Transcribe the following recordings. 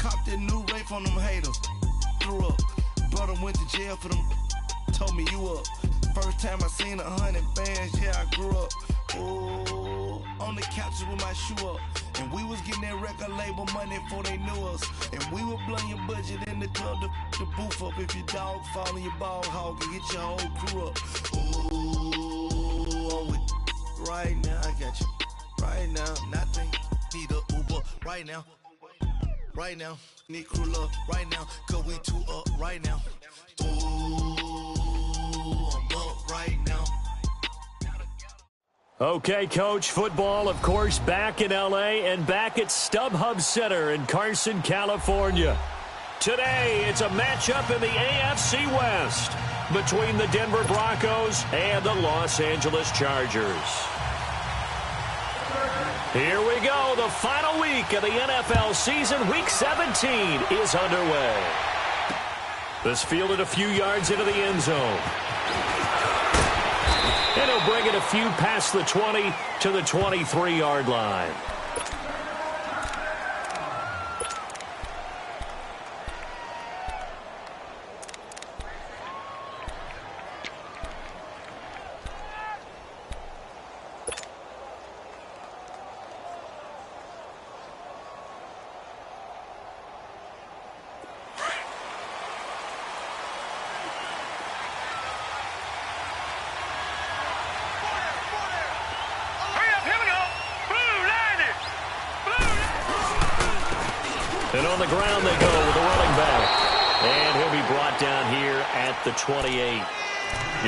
Copped that new rape on them haters. Threw up. Brother went to jail for them. Told me you up. First time I seen 100 bands, yeah, I grew up. Ooh, on the couches with my shoe up. And we was getting that record label money before they knew us. And we were blowing your budget in the club to boof up. If your dog fall in your ball hog and get your whole crew up. Ooh, I'm with right now, I got you. Right now, nothing. Need a Uber right now. Right now, need crew love right now. Cause we two up right now. Ooh, I'm up right now. Okay, Coach, football, of course, back in L.A. and back at StubHub Center in Carson, California. Today, it's a matchup in the AFC West between the Denver Broncos and the Los Angeles Chargers. Here we go. The final week of the NFL season. Week 17 is underway. This fielded a few yards into the end zone. And he'll bring it a few past the 20 to the 23-yard line. And on the ground they go with the running back. And he'll be brought down here at the 28.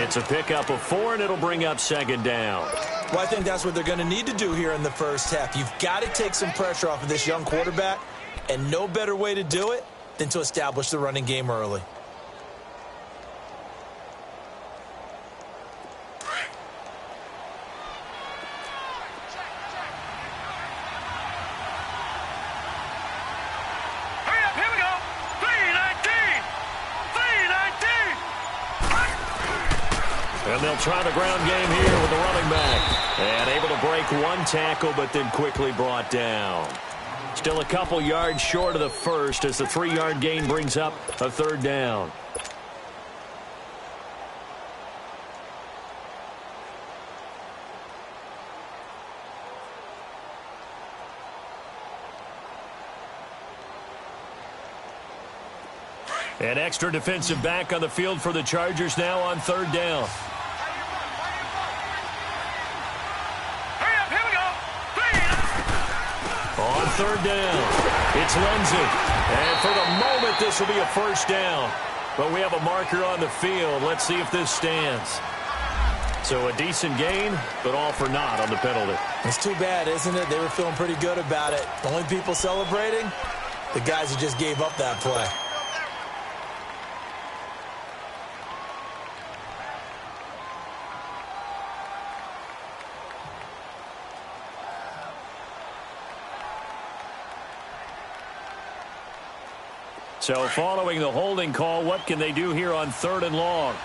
It's a pickup of 4, and it'll bring up second down. Well, I think that's what they're going to need to do here in the first half. You've got to take some pressure off of this young quarterback, and no better way to do it than to establish the running game early. And they'll try the ground game here with the running back. And able to break one tackle, but then quickly brought down. Still a couple yards short of the first as the 3-yard gain brings up a third down. An extra defensive back on the field for the Chargers now on third down. On third down, it's Lindsey. And for the moment, this will be a first down. But we have a marker on the field. Let's see if this stands. So a decent gain, but all for naught on the penalty. It's too bad, isn't it? They were feeling pretty good about it. The only people celebrating, the guys who just gave up that play. So following the holding call, what can they do here on third and long?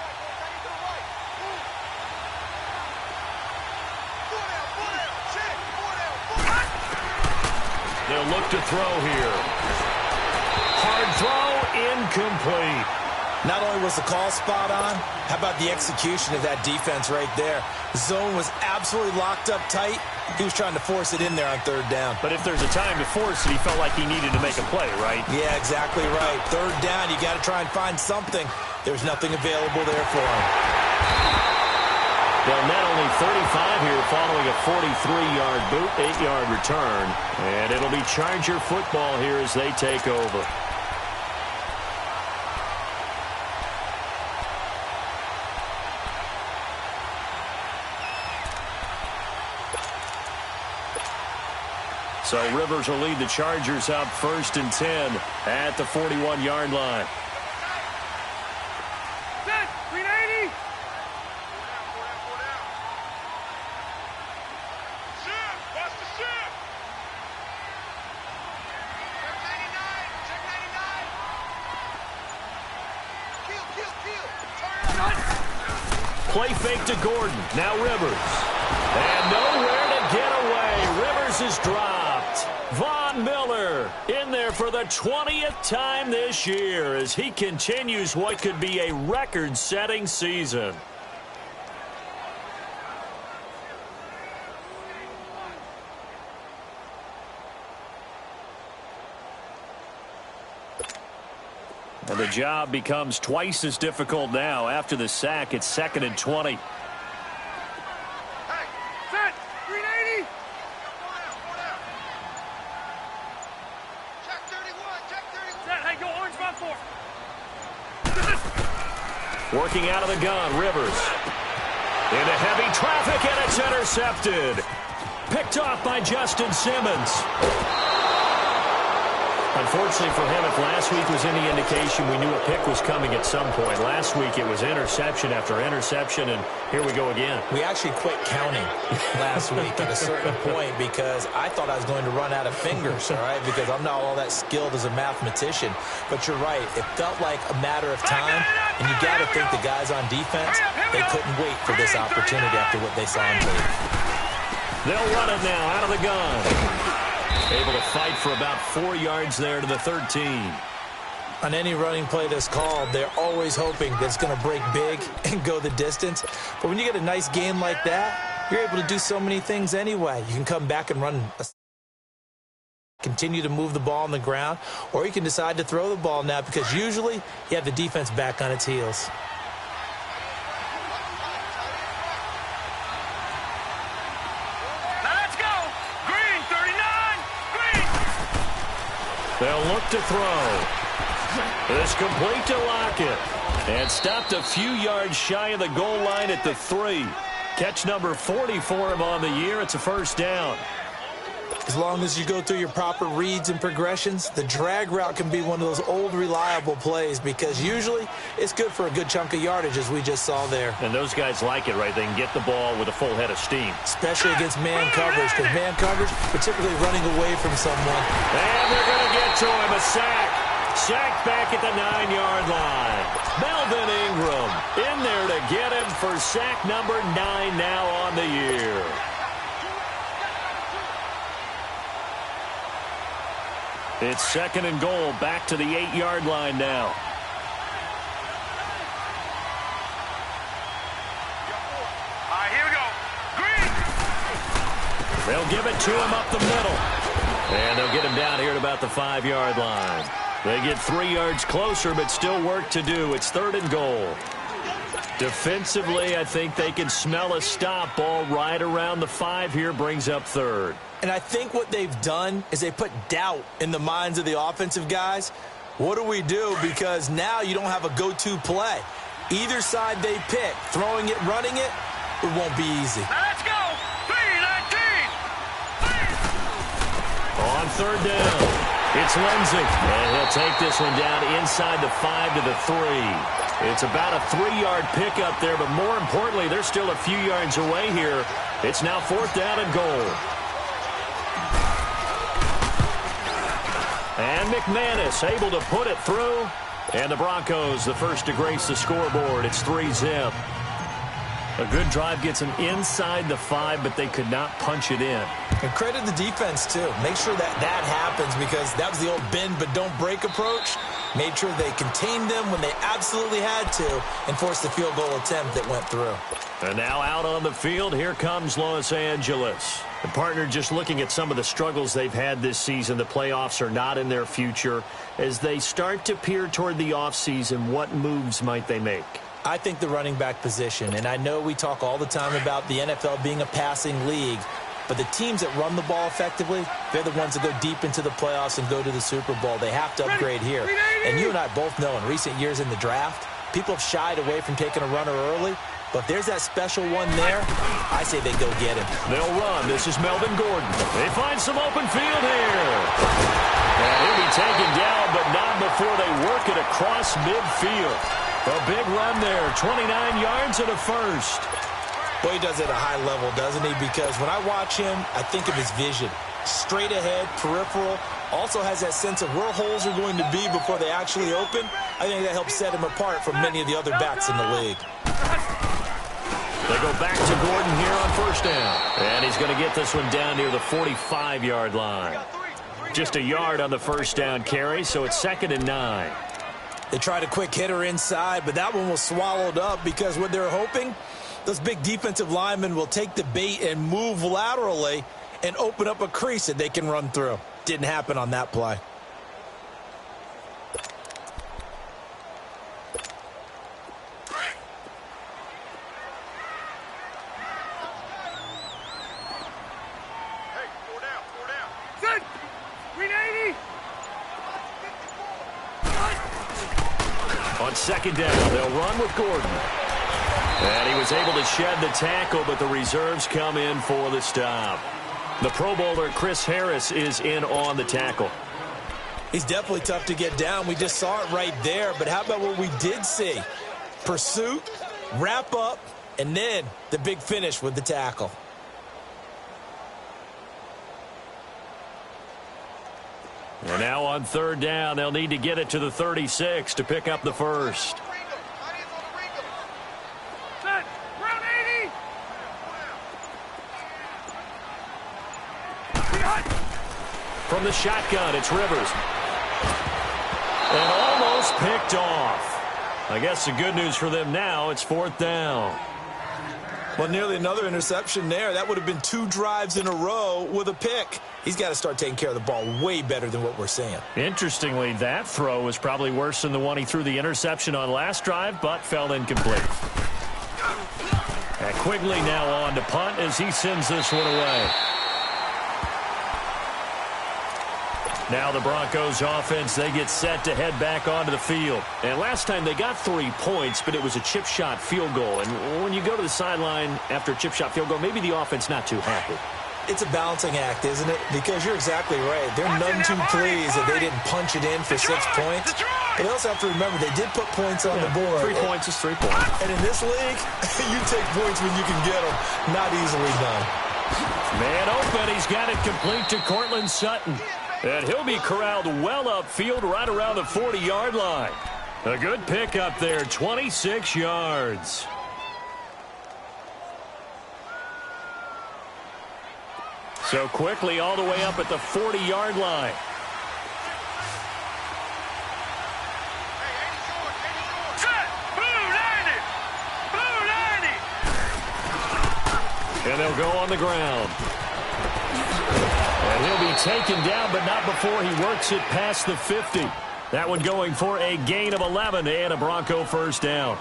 They'll look to throw here. Hard throw, incomplete. Not only was the call spot on, how about the execution of that defense right there? The zone was absolutely locked up tight. He was trying to force it in there on third down. But if there's a time to force it, he felt like he needed to make a play, right? Yeah, exactly right. Third down, you got to try and find something. There's nothing available there for him. They'll net only 35 here following a 43-yard boot, 8-yard return. And it'll be Charger football here as they take over. So Rivers will lead the Chargers out 1st and 10 at the 41-yard line. Set, 380. Shift, watch the shift. Check 99. Play fake to Gordon. Now Rivers. And nowhere to get away. Rivers is dropped. Von Miller in there for the 20th time this year as he continues what could be a record-setting season. And the job becomes twice as difficult now. After the sack, it's 2nd and 20. Hey, set, 380. Check 31, check 31. Set, hey, go orange front 4. Working out of the gun, Rivers. Into heavy traffic, and it's intercepted. Picked off by Justin Simmons. Unfortunately for him, if last week was any indication, we knew a pick was coming at some point. Last week it was interception after interception, and here we go again. We actually quit counting last week at a certain point because I thought I was going to run out of fingers, all right, because I'm not all that skilled as a mathematician. But you're right. It felt like a matter of time, and you got to think the guys on defense, they couldn't wait for this opportunity after what they saw on tape. They'll run it now out of the gun. Able to fight for about 4 yards there to the 13. On any running play that's called, they're always hoping that it's going to break big and go the distance. But when you get a nice game like that, you're able to do so many things anyway. You can come back and run, continue to move the ball on the ground, or you can decide to throw the ball now because usually you have the defense back on its heels. They'll look to throw. It's complete to Lockett. And stopped a few yards shy of the goal line at the 3. Catch number 40 for him on the year. It's a first down. As long as you go through your proper reads and progressions, the drag route can be one of those old reliable plays because usually it's good for a good chunk of yardage as we just saw there. And those guys like it, right? They can get the ball with a full head of steam. Especially against man coverage because man coverage, particularly running away from someone. And they're going to get to him, a sack. Sack back at the 9-yard line. Melvin Ingram in there to get him for sack number 9 now on the year. It's 2nd and goal, back to the 8-yard line now. All right, here we go. Green. They'll give it to him up the middle. And they'll get him down here at about the 5-yard line. They get 3 yards closer, but still work to do. It's 3rd and goal. Defensively, I think they can smell a stop. Ball right around the 5 here, brings up 3rd. And I think what they've done is they put doubt in the minds of the offensive guys. What do we do? Because now you don't have a go-to play. Either side they pick, throwing it, running it, it won't be easy. Now let's go. 3-19. On 3rd down, it's Lindsey. And he'll take this one down inside the 5 to the 3. It's about a 3-yard pickup there, but more importantly, they're still a few yards away here. It's now 4th down and goal. And McManus able to put it through. And the Broncos, the first to grace the scoreboard. It's 3-zip. A good drive gets them inside the 5, but they could not punch it in. And credit the defense, too. Make sure that happens because that was the old bend but don't break approach. Made sure they contained them when they absolutely had to and forced the field goal attempt that went through. And now out on the field, here comes Los Angeles. The partner, just looking at some of the struggles they've had this season, the playoffs are not in their future. As they start to peer toward the offseason, what moves might they make? I think the running back position, and I know we talk all the time about the NFL being a passing league, but the teams that run the ball effectively, they're the ones that go deep into the playoffs and go to the Super Bowl. They have to upgrade here. And you and I both know in recent years in the draft, people have shied away from taking a runner early. But if there's that special one there, I say they go get him. They'll run. This is Melvin Gordon. They find some open field here. And he'll be taken down, but not before they work it across midfield. A big run there, 29 yards and a first. Boy, he does it at a high level, doesn't he? Because when I watch him, I think of his vision. Straight ahead, peripheral. Also has that sense of where holes are going to be before they actually open. I think that helps set him apart from many of the other backs in the league. They go back to Gordon here on 1st down. And he's going to get this one down near the 45-yard line. Just a yard on the first down carry, so it's 2nd and 9. They tried a quick hitter inside, but that one was swallowed up because what they're hoping, those big defensive linemen will take the bait and move laterally and open up a crease that they can run through. Didn't happen on that play. On 2nd down, they'll run with Gordon. And he was able to shed the tackle, but the reserves come in for the stop. The Pro Bowler Chris Harris is in on the tackle. He's definitely tough to get down. We just saw it right there. But how about what we did see? Pursuit, wrap up, and then the big finish with the tackle. And now on 3rd down, they'll need to get it to the 36 to pick up the first. From the shotgun, it's Rivers. And almost picked off. I guess the good news for them now, it's 4th down. Well, nearly another interception there. That would have been 2 drives in a row with a pick. He's got to start taking care of the ball way better than what we're seeing. Interestingly, that throw was probably worse than the one he threw the interception on last drive, but fell incomplete. And Quigley now on to punt as he sends this one away. Now the Broncos offense, they get set to head back onto the field. And last time they got 3 points, but it was a chip shot field goal. And when you go to the sideline after a chip shot field goal, maybe the offense not too happy. It's a balancing act, isn't it? Because you're exactly right. They're none too pleased that they didn't punch it in for 6 points. But they also have to remember they did put points on the board. 3 points is 3 points. And in this league, you take points when you can get them. Not easily done. Man open, he's got it complete to Cortland Sutton. And he'll be corralled well upfield right around the 40-yard line. A good pickup there, 26 yards. So quickly all the way up at the 40-yard line. And they'll go on the ground. And he'll be taken down, but not before he works it past the 50. That one going for a gain of 11 and a Bronco first down.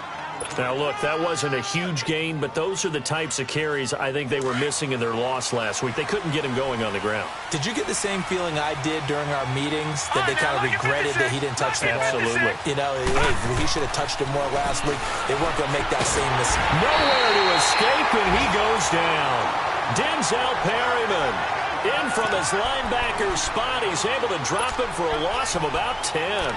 Now, look, that wasn't a huge gain, but those are the types of carries I think they were missing in their loss last week. They couldn't get him going on the ground. Did you get the same feeling I did during our meetings, that they kind of regretted that he didn't touch the ball? Absolutely. You know, hey, he should have touched it more last week. They weren't going to make that same mistake. Nowhere to escape, and he goes down. Denzel Perryman in from his linebacker spot. He's able to drop him for a loss of about 10.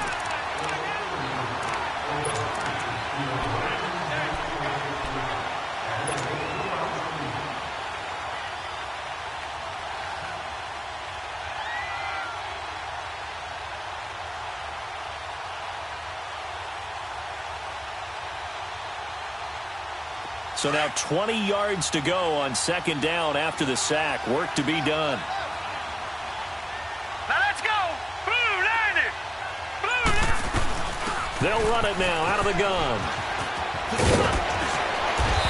So now 20 yards to go on 2nd down after the sack. Work to be done. Now let's go. Blue 90. Blue 90. They'll run it now out of the gun.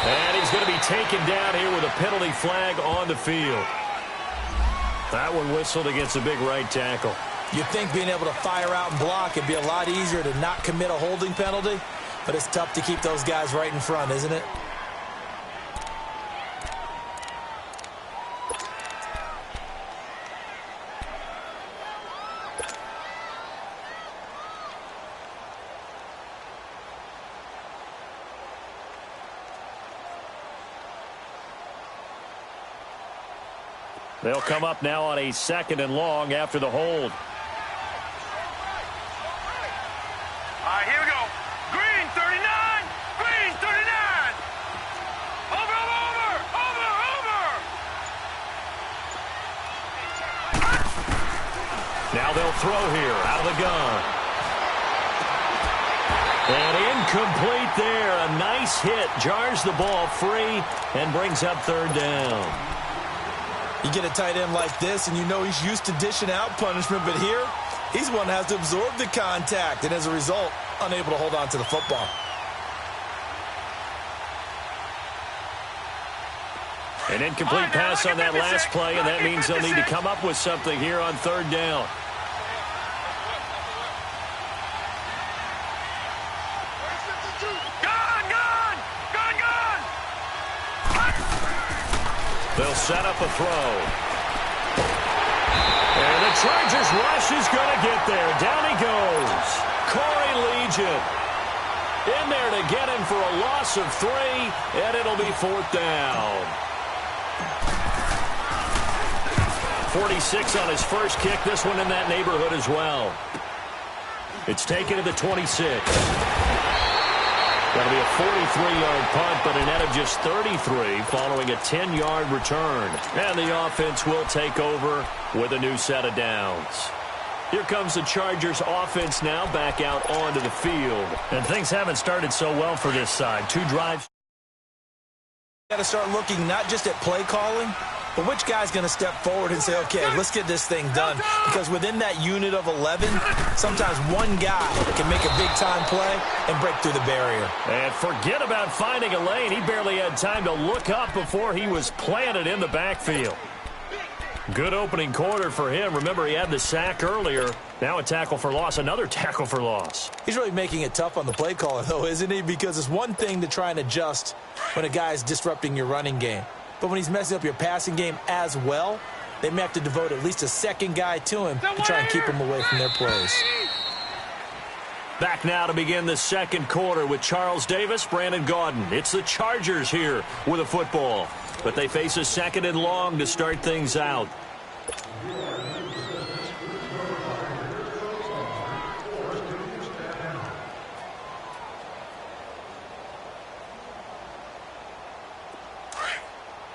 And he's going to be taken down here with a penalty flag on the field. That one whistled against a big right tackle. You'd think being able to fire out and block would be a lot easier to not commit a holding penalty, but it's tough to keep those guys right in front, isn't it? They'll come up now on a 2nd and long after the hold. All right, here we go. Green 39. Green 39. Over, over, over, over. Now they'll throw here out of the gun. And incomplete there. A nice hit. Jars the ball free and brings up 3rd down. You get a tight end like this, and you know he's used to dishing out punishment, but here, he's one that has to absorb the contact, and as a result, unable to hold on to the football. An incomplete pass on that last play, and that means they'll need to come up with something here on third down. They'll set up a throw. And the Chargers rush is going to get there. Down he goes. Corey Legion in there to get him for a loss of 3, and it'll be fourth down. 46 on his first kick. This one in that neighborhood as well. It's taken to the 26. That'll be a 43-yard punt, but a net of just 33 following a 10-yard return. And the offense will take over with a new set of downs. Here comes the Chargers offense now back out onto the field. And things haven't started so well for this side. 2 drives. Got to start looking not just at play calling, but which guy's going to step forward and say, okay, let's get this thing done. Because within that unit of 11, sometimes one guy can make a big-time play and break through the barrier. And forget about finding a lane. He barely had time to look up before he was planted in the backfield. Good opening quarter for him. Remember, he had the sack earlier. Now a tackle for loss, another tackle for loss. He's really making it tough on the play caller, though, isn't he? Because it's one thing to try and adjust when a guy's disrupting your running game. But when he's messing up your passing game as well, they may have to devote at least a second guy to him to try and keep him away from their plays. Back now to begin the second quarter with Charles Davis, Brandon Gaudin. It's the Chargers here with a football. But they face a 2nd and long to start things out.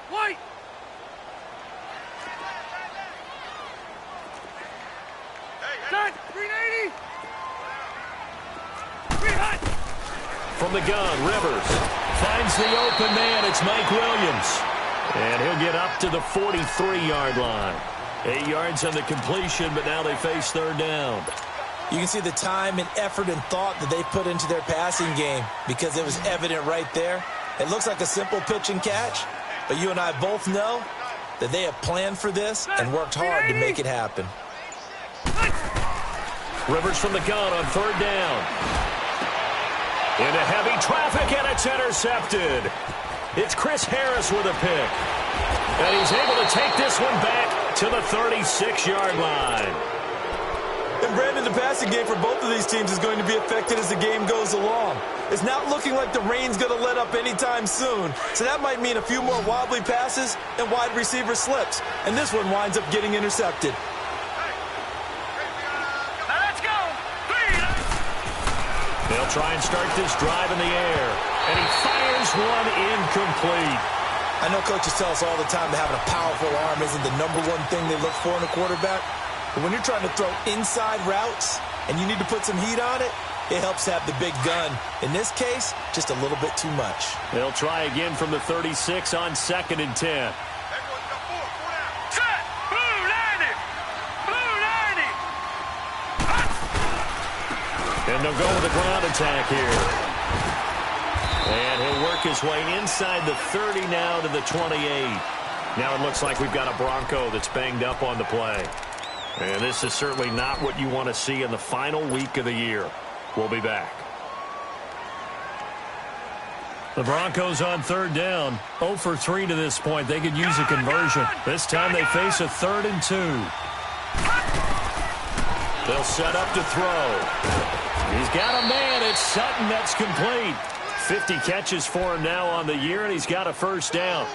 White. Set. 380. 300. From the gun, Rivers finds the open man. It's Mike Williams. And he'll get up to the 43-yard line. 8 yards on the completion, but now they face third down. You can see the time and effort and thought that they put into their passing game because it was evident right there. It looks like a simple pitch and catch, but you and I both know that they have planned for this and worked hard to make it happen. Rivers from the gun on third down. Into heavy traffic, and it's intercepted. It's Chris Harris with a pick. And he's able to take this one back to the 36-yard line. And Brandon, the passing game for both of these teams is going to be affected as the game goes along. It's not looking like the rain's going to let up anytime soon. So that might mean a few more wobbly passes and wide receiver slips. And this one winds up getting intercepted. Let's go. They'll try and start this drive in the air. And he fires one incomplete. I know coaches tell us all the time that having a powerful arm isn't the #1 thing they look for in a quarterback. But when you're trying to throw inside routes and you need to put some heat on it, it helps have the big gun. In this case, just a little bit too much. They'll try again from the 36 on 2nd and 10. Set. Blue 90. Blue 90. And they'll go with a ground attack here. And he'll work his way inside the 30 now to the 28. Now it looks like we've got a Bronco that's banged up on the play. And this is certainly not what you want to see in the final week of the year. We'll be back. The Broncos on third down. 0 for 3 to this point. They could use a conversion. This time they face a 3rd and 2. They'll set up to throw. He's got a man. It's Sutton. That's complete. 50 catches for him now on the year, and he's got a first down.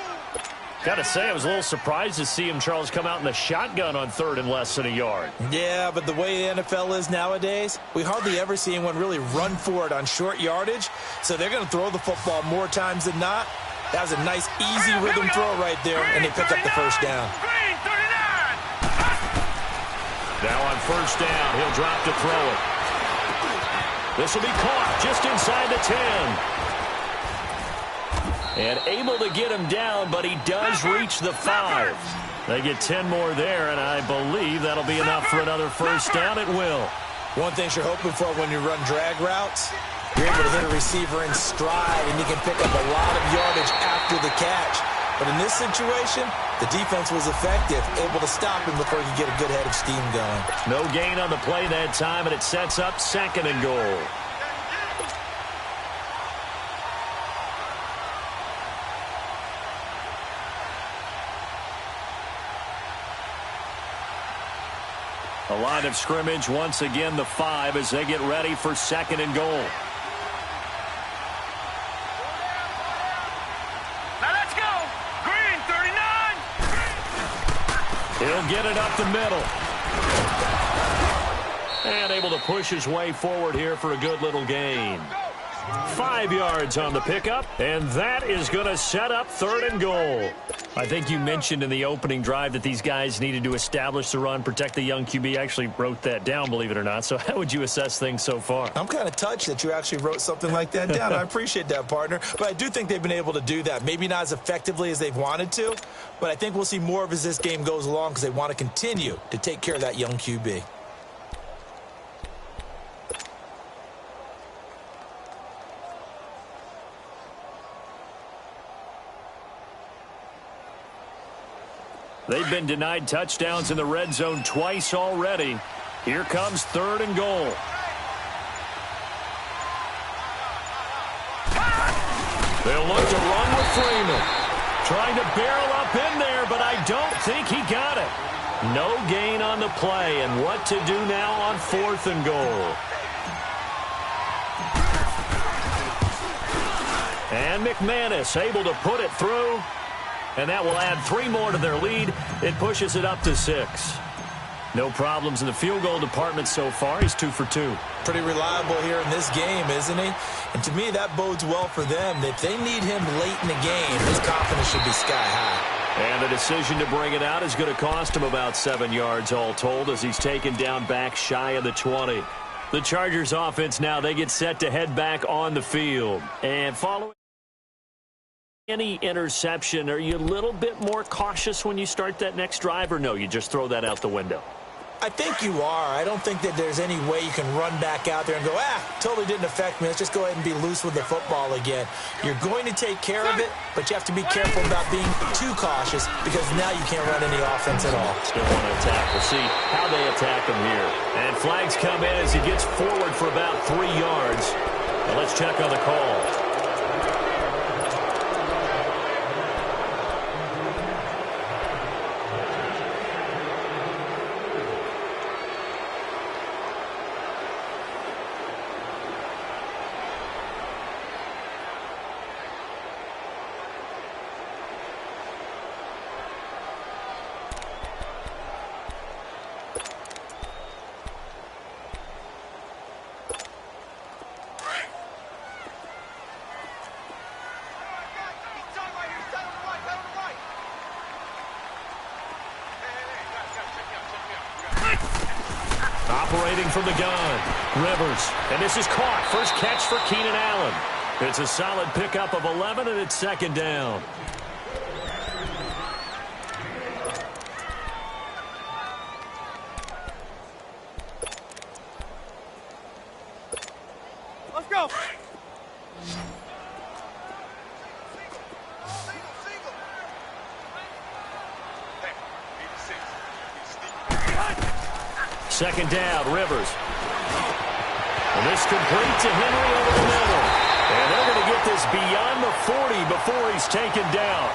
Got to say, I was a little surprised to see him, Charles, come out in the shotgun on 3rd and less than a yard. Yeah, but the way the NFL is nowadays, we hardly ever see anyone really run for it on short yardage. So they're going to throw the football more times than not. That was a nice, easy rhythm throw right there, and they pick up the first down. Now on first down, he'll drop to throw it. This will be caught just inside the 10. And able to get him down, but he does reach the 5. They get 10 more there, and I believe that'll be enough for another first down. It will. One thing you're hoping for when you run drag routes, you're able to hit a receiver in stride, and you can pick up a lot of yardage after the catch. But in this situation, the defense was effective, able to stop him before he could get a good head of steam going. No gain on the play that time, and it sets up 2nd and goal. A line of scrimmage, once again the 5 as they get ready for 2nd and goal. Now let's go. Green, 39. He'll get it up the middle. And able to push his way forward here for a good little gain. 5 yards on the pickup, and that is going to set up 3rd and goal. I think you mentioned in the opening drive that these guys needed to establish the run, protect the young QB. I actually wrote that down, believe it or not. So how would you assess things so far? I'm kind of touched that you actually wrote something like that down. I appreciate that, partner. But I do think they've been able to do that. Maybe not as effectively as they've wanted to, but I think we'll see more of as this game goes along because they want to continue to take care of that young QB. They've been denied touchdowns in the red zone twice already. Here comes 3rd and goal. They'll look to run with Freeman. Trying to barrel up in there, but I don't think he got it. No gain on the play, and what to do now on 4th and goal. And McManus able to put it through. And that will add 3 more to their lead. It pushes it up to 6. No problems in the field goal department so far. He's 2 for 2. Pretty reliable here in this game, isn't he? And to me, that bodes well for them. If they need him late in the game, his confidence should be sky high. And the decision to bring it out is going to cost him about 7 yards all told as he's taken down back shy of the 20. The Chargers offense now, they get set to head back on the field. And following any interception, are you a little bit more cautious when you start that next drive, or no, you just throw that out the window? I think you are. I don't think that there's any way you can run back out there and go, totally didn't affect me. Let's just go ahead and be loose with the football again. You're going to take care of it, but you have to be careful about being too cautious because now you can't run any offense at all. Still want to attack. We'll see how they attack him here. And flags come in as he gets forward for about 3 yards. Now let's check on the call. Operating from the gun, Rivers. And this is caught. First catch for Keenan Allen. It's a solid pickup of 11, and it's 2nd down. Let's go. Second down, Rivers. And this complete to Henry over the middle. And they're going to get this beyond the 40 before he's taken down.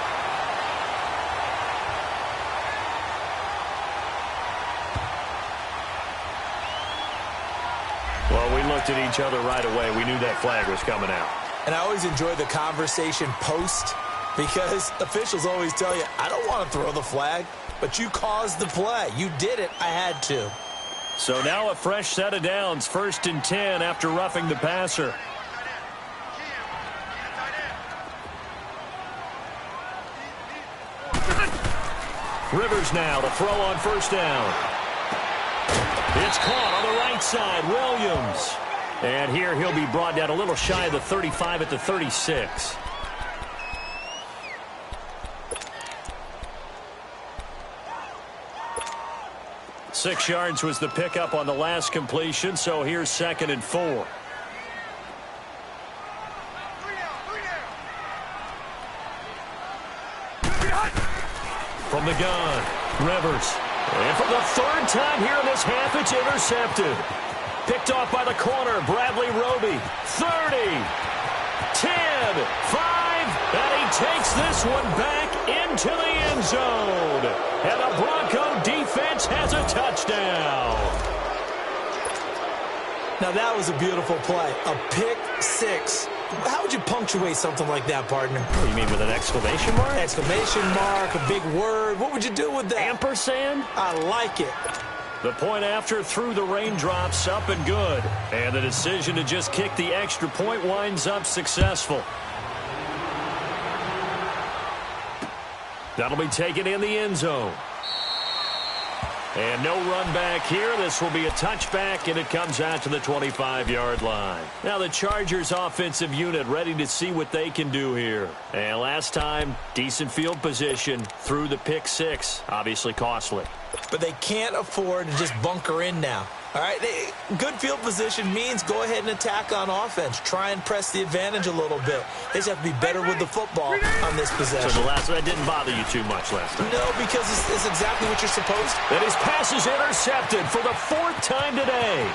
Well, we looked at each other right away. We knew that flag was coming out. And I always enjoy the conversation post because officials always tell you, I don't want to throw the flag, but you caused the play. You did it. I had to. So now a fresh set of downs, 1st and 10 after roughing the passer. Rivers now to throw on 1st down. It's caught on the right side, Williams. And here he'll be brought down a little shy of the 35 at the 36. 6 yards was the pickup on the last completion, so here's 2nd and 4. From the gun, Rivers. And for the 3rd time here in this half, it's intercepted. Picked off by the corner, Bradley Roby. 30, 10, 5, and he takes this one back into the end zone. And the Bronco defense has a touchdown. Now, that was a beautiful play. A pick six. How would you punctuate something like that, partner? What, you mean with an exclamation mark? Exclamation mark, a big word. What would you do with that? Ampersand? I like it. The point after through the raindrops, up and good. And the decision to just kick the extra point winds up successful. That'll be taken in the end zone. And no run back here. This will be a touchback, and it comes out to the 25-yard line. Now the Chargers offensive unit ready to see what they can do here. And last time, decent field position through the pick six. Obviously costly. But they can't afford to just bunker in now. All right, good field position means go ahead and attack on offense. Try and press the advantage a little bit. They just have to be better with the football on this possession. So that didn't bother you too much last time? No, because it's exactly what you're supposed to. And his pass is intercepted for the 4th time today.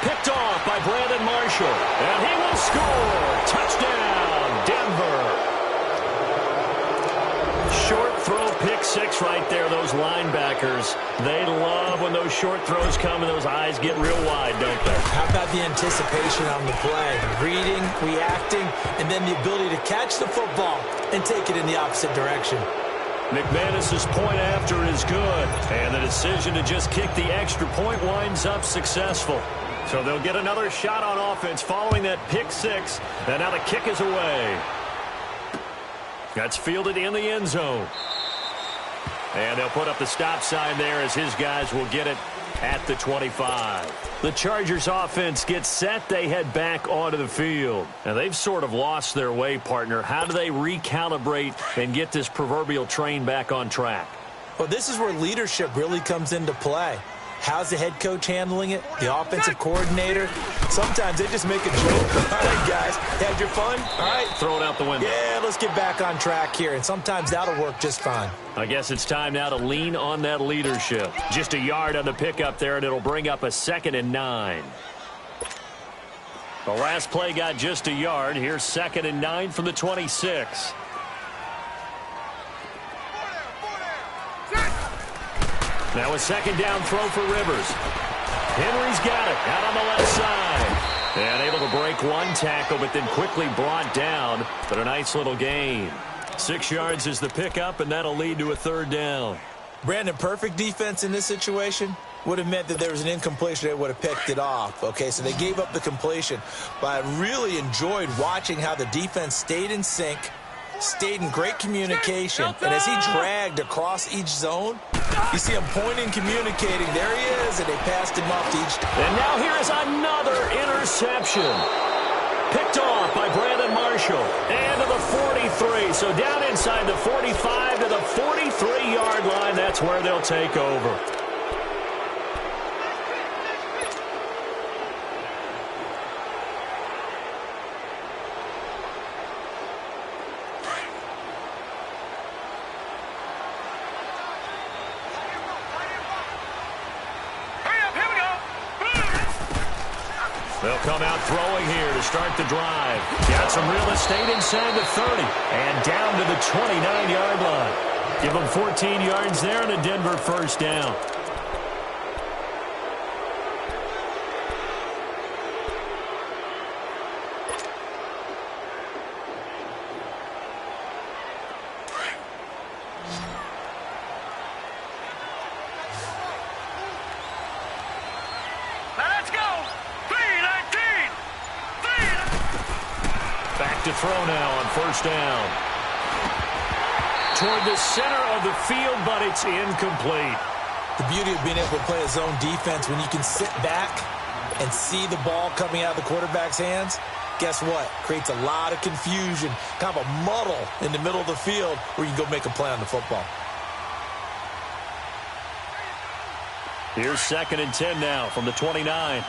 Picked off by Brandon Marshall. And he will score. Touchdown, Denver. Short throw, pick six right there. Those linebackers, they love when those short throws come and those eyes get real wide, don't they? How about the anticipation on the play? Reading, reacting, and then the ability to catch the football and take it in the opposite direction. McManus's point after is good. And the decision to just kick the extra point winds up successful. So they'll get another shot on offense following that pick six. And now the kick is away. That's fielded in the end zone. And they'll put up the stop sign there as his guys will get it at the 25. The Chargers offense gets set. They head back onto the field. Now, they've sort of lost their way, partner. How do they recalibrate and get this proverbial train back on track? Well, this is where leadership really comes into play. How's the head coach handling it? The offensive coordinator? Sometimes they just make a joke. All right, guys, had your fun? All right. Throw it out the window. Yeah, let's get back on track here. And sometimes that'll work just fine. I guess it's time now to lean on that leadership. Just a yard on the pickup there, and it'll bring up a 2nd and 9. The last play got just a yard. Here's 2nd and 9 from the 26. Now a 2nd down throw for Rivers. Henry's got it out on the left side. And able to break one tackle, but then quickly brought down. But a nice little gain. 6 yards is the pickup, and that'll lead to a 3rd down. Brandon, perfect defense in this situation would have meant that there was an incompletion. They would have picked it off. Okay, so they gave up the completion. But I really enjoyed watching how the defense stayed in sync, stayed in great communication. And as he dragged across each zone, you see him pointing, communicating. There he is, and they passed him off to each. And now here is another interception. Picked off by Brandon Marshall. And to the 43. So down inside the 45 to the 43-yard line. That's where they'll take over. They'll come out throwing here to start the drive. Got some real estate inside the 30 and down to the 29-yard line. Give them 14 yards there and a Denver 1st down. To throw now on 1st down. Toward the center of the field, but it's incomplete. The beauty of being able to play a zone defense when you can sit back and see the ball coming out of the quarterback's hands, guess what? Creates a lot of confusion, kind of a muddle in the middle of the field where you can go make a play on the football. Here's 2nd and 10 now from the 29.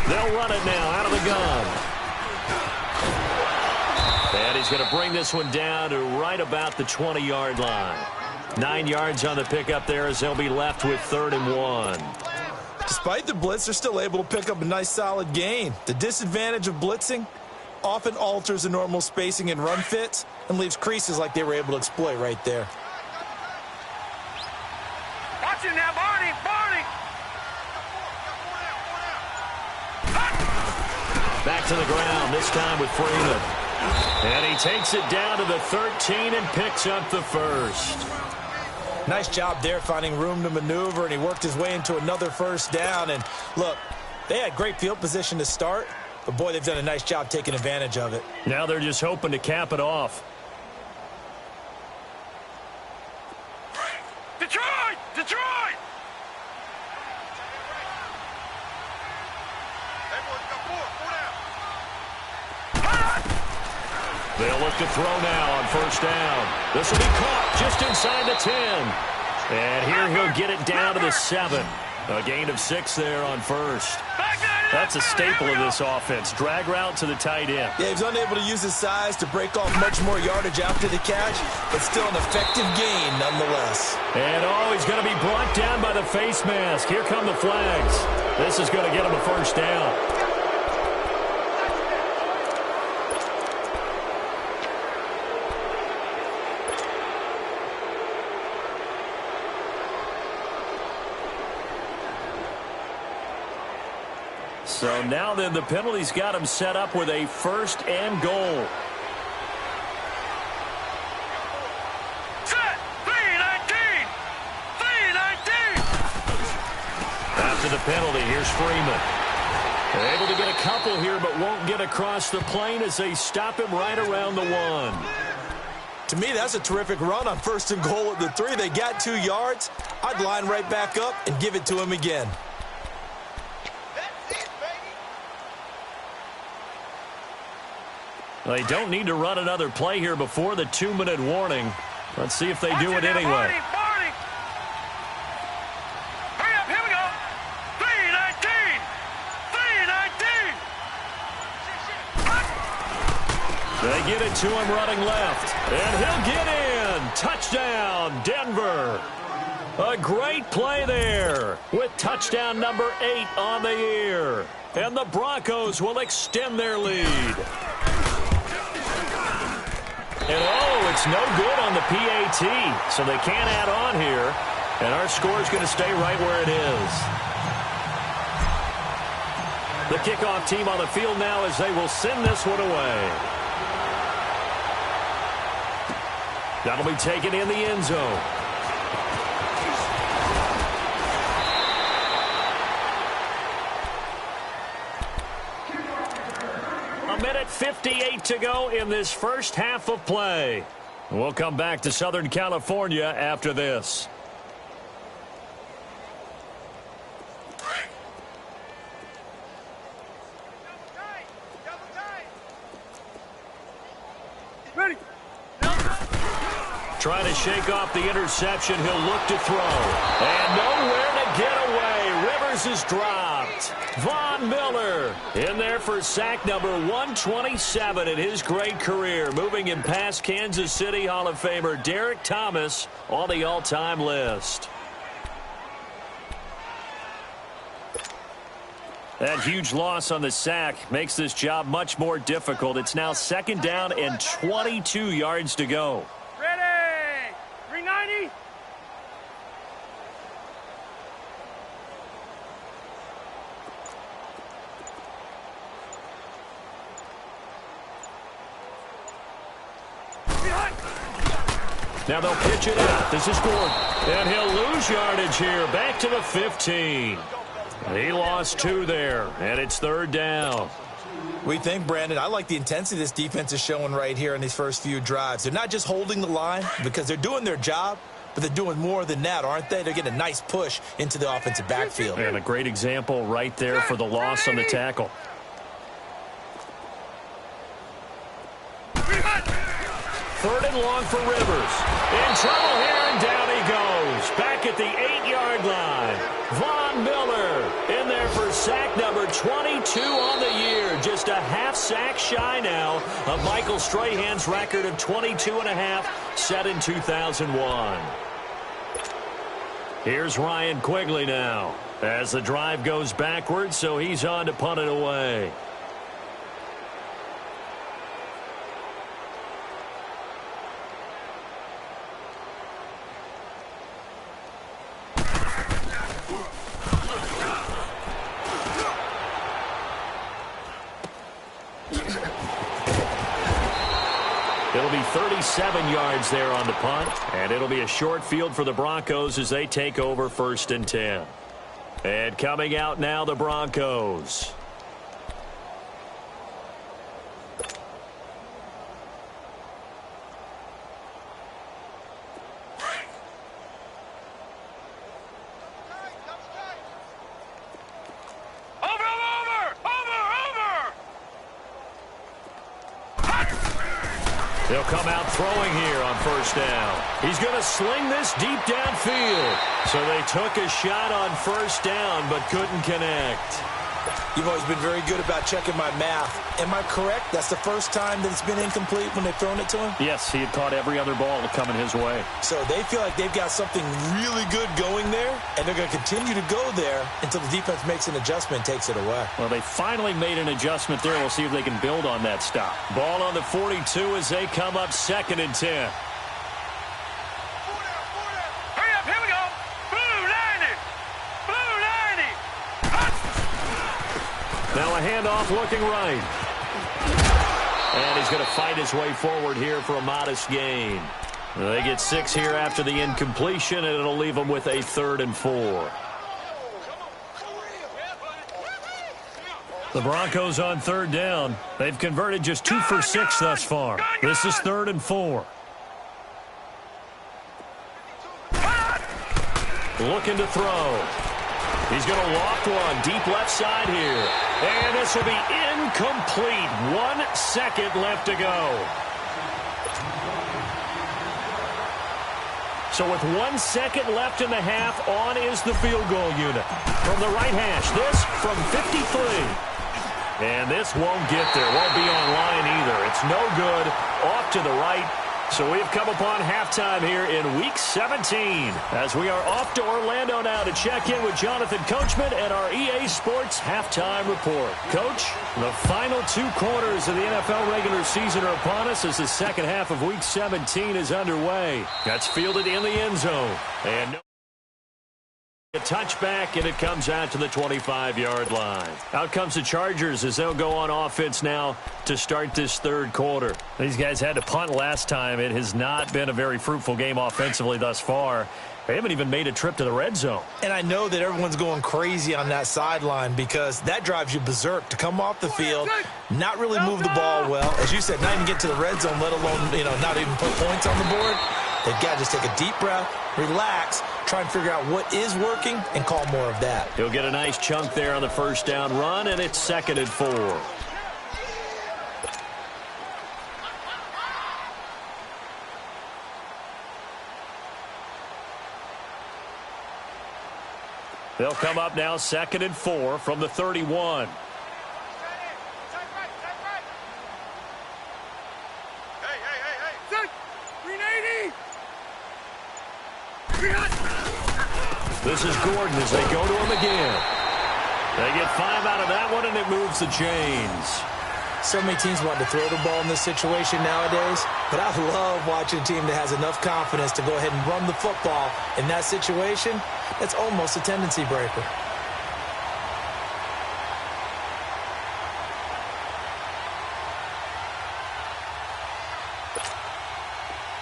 They'll run it now out of the gun. And he's going to bring this one down to right about the 20-yard line. 9 yards on the pickup there as they'll be left with 3rd and 1. Despite the blitz, they're still able to pick up a nice solid gain. The disadvantage of blitzing often alters the normal spacing and run fits and leaves creases like they were able to exploit right there. Watch it now, Barney! Barney! Back to the ground, this time with Freeman. And he takes it down to the 13 and picks up the 1st. Nice job there finding room to maneuver, and he worked his way into another 1st down. And look, they had great field position to start, but boy, they've done a nice job taking advantage of it. Now they're just hoping to cap it off. Detroit! Detroit! They'll look to throw now on 1st down. This will be caught just inside the 10. And here he'll get it down to the 7. A gain of 6 there on 1st. That's a staple of this offense. Drag route to the tight end. Yeah, he's unable to use his size to break off much more yardage after the catch, but still an effective gain nonetheless. And he's going to be brought down by the face mask. Here come the flags. This is going to get him a 1st down. So now then the penalty's got him set up with a 1st and goal. Set! 3-19! 3-19! After the penalty, here's Freeman. They're able to get a couple here, but won't get across the plane as they stop him right around the 1. To me, that's a terrific run on 1st and goal at the 3. They got 2 yards. I'd line right back up and give it to him again. They don't need to run another play here before the 2-minute warning. Let's see if they do it anyway. Barney! Barney! Hurry up, here we go! 3-19! 3-19! They get it to him running left. And he'll get in. Touchdown, Denver. A great play there with touchdown number 8 on the year. And the Broncos will extend their lead. And it's no good on the PAT, so they can't add on here. And our score is going to stay right where it is. The kickoff team on the field now as they will send this one away. That'll be taken in the end zone. A minute 58 to go in this first half of play. We'll come back to Southern California after this. Ready? Trying to shake off the interception. He'll look to throw. And nowhere to get away. Rivers is dropped. Von Miller in there for sack number 127 in his great career. Moving him past Kansas City Hall of Famer Derek Thomas on the all-time list. That huge loss on the sack makes this job much more difficult. It's now 2nd down and 22 yards to go. Ready! 390! Now they'll pitch it out. This is Gordon. And he'll lose yardage here. Back to the 15. He lost 2 there, and it's 3rd down. We think, Brandon, I like the intensity this defense is showing right here in these first few drives. They're not just holding the line because they're doing their job, but they're doing more than that, aren't they? They're getting a nice push into the offensive backfield. And a great example right there for the loss on the tackle. third and long for Rivers. In trouble here, and down he goes. Back at the 8-yard line. Von Miller in there for sack number 22 on the year. Just a half sack shy now of Michael Strahan's record of 22 and a half set in 2001. Here's Ryan Quigley now as the drive goes backwards, so he's on to punt it away. It'll be 37 yards there on the punt, and it'll be a short field for the Broncos as they take over 1st and 10. And coming out now, the Broncos. They'll come out throwing here on 1st down. He's going to sling this deep downfield. So they took a shot on 1st down but couldn't connect. You've always been very good about checking my math. Am I correct? That's the first time that it's been incomplete when they've thrown it to him? Yes, he had caught every other ball coming his way. So they feel like they've got something really good going there, and they're going to continue to go there until the defense makes an adjustment and takes it away. Well, they finally made an adjustment there. We'll see if they can build on that stop. Ball on the 42 as they come up 2nd and 10. Now a handoff looking right. And he's going to fight his way forward here for a modest gain. They get 6 here after the incompletion, and it'll leave them with a 3rd and 4. The Broncos on 3rd down. They've converted just 2 for 6 thus far. This is 3rd and 4. Looking to throw. He's going to loft one deep left side here. And this will be incomplete. 1 second left to go. So with 1 second left in the half, on is the field goal unit. From the right hash, this from 53. And this won't get there. Won't be on line either. It's no good. Off to the right. So we've come upon halftime here in Week 17 as we are off to Orlando now to check in with Jonathan Coachman and our EA Sports Halftime Report. Coach, the final 2 quarters of the NFL regular season are upon us as the second half of Week 17 is underway. That's fielded in the end zone. And a touchback, and it comes out to the 25-yard line. Out comes the Chargers as they'll go on offense now to start this 3rd quarter. These guys had to punt last time. It has not been a very fruitful game offensively thus far. They haven't even made a trip to the red zone. And I know that everyone's going crazy on that sideline because that drives you berserk to come off the field, not really move the ball well. As you said, not even get to the red zone, let alone, not even put points on the board. They've got to just take a deep breath, relax, try and figure out what is working, and call more of that. He'll get a nice chunk there on the 1st down run, and it's 2nd and 4. They'll come up now 2nd and 4 from the 31. This is Gordon as they go to him again. They get 5 out of that one, and it moves the chains. So many teams want to throw the ball in this situation nowadays, but I love watching a team that has enough confidence to go ahead and run the football in that situation. That's almost a tendency breaker.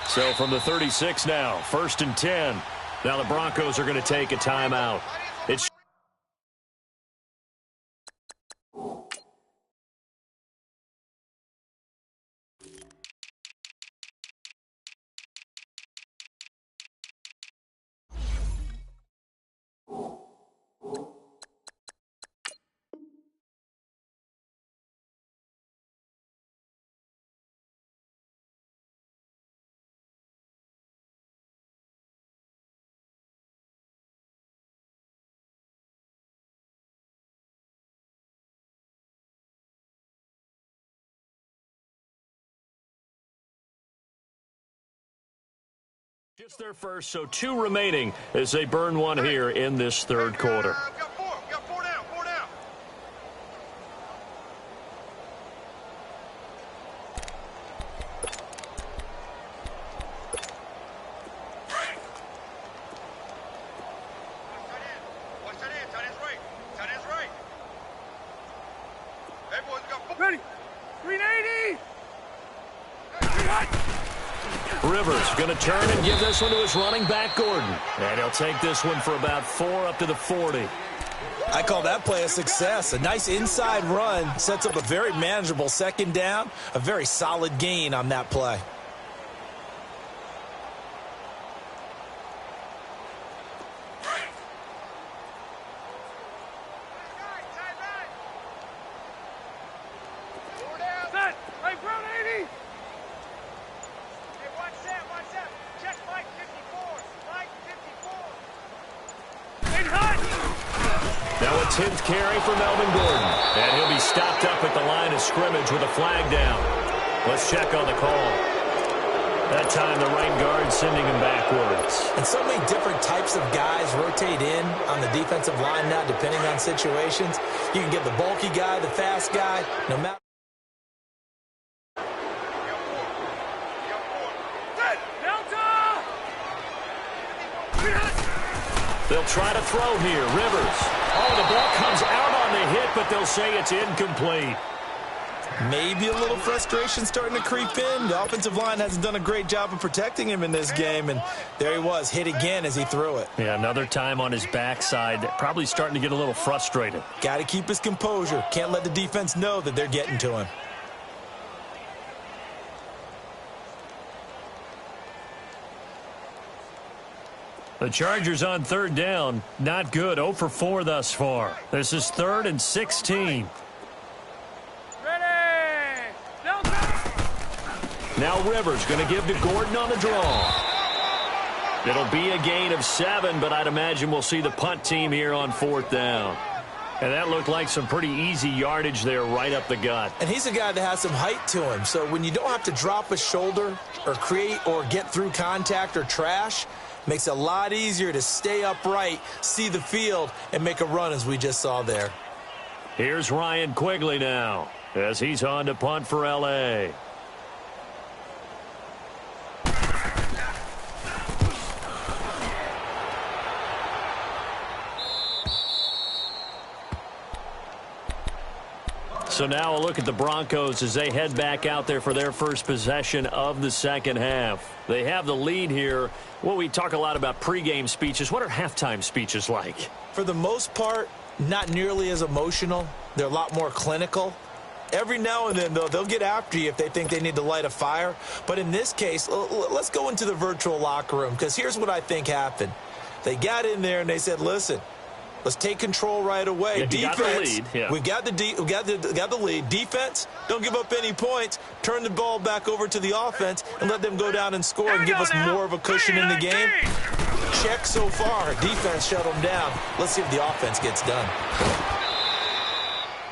So from the 36 now, 1st and 10. Now the Broncos are going to take a timeout. It's Just their first, so 2 remaining as they burn one here in this third quarter. Got four down, four down. Watch that in, tight end's right. Tight end's right. Everyone's got four. Ready. 380. Rivers going to turn and give this one to his running back, Gordon. And he'll take this one for about 4 up to the 40. I call that play a success. A nice inside run sets up a very manageable second down. A very solid gain on that play. Now a 10th carry for Melvin Gordon. And he'll be stopped up at the line of scrimmage with a flag down. Let's check on the call. That time the right guard sending him backwards. And so many different types of guys rotate in on the defensive line now depending on situations. You can get the bulky guy, the fast guy, no matter. They'll try to throw here. Rivers. Oh, the ball comes out on the hit, but they'll say it's incomplete. Maybe a little frustration starting to creep in. The offensive line hasn't done a great job of protecting him in this game, and there he was, hit again as he threw it. Yeah, another time on his backside, probably starting to get a little frustrated. Got to keep his composure. Can't let the defense know that they're getting to him. The Chargers on third down. Not good. 0 for 4 thus far. This is 3rd and 16. Ready. Now Rivers going to give to Gordon on the draw. It'll be a gain of 7, but I'd imagine we'll see the punt team here on 4th down. And that looked like some pretty easy yardage there right up the gut. And he's a guy that has some height to him. So when you don't have to drop a shoulder or create or get through contact or trash, makes it a lot easier to stay upright, see the field, and make a run as we just saw there. Here's Ryan Quigley now as he's on to punt for L.A. So now a look at the Broncos as they head back out there for their first possession of the second half. They have the lead here. Well, we talk a lot about pregame speeches. What are halftime speeches like? For the most part, not nearly as emotional. They're a lot more clinical. Every now and then, though, they'll get after you if they think they need to light a fire. But in this case, let's go into the virtual locker room, because here's what I think happened. They got in there and they said, listen, let's take control right away. Yeah, defense, got the lead. Yeah. we've got the lead. Defense, don't give up any points. Turn the ball back over to the offense and let them go down and score and give us more of a cushion in the game. Check so far. Defense shut them down. Let's see if the offense gets done.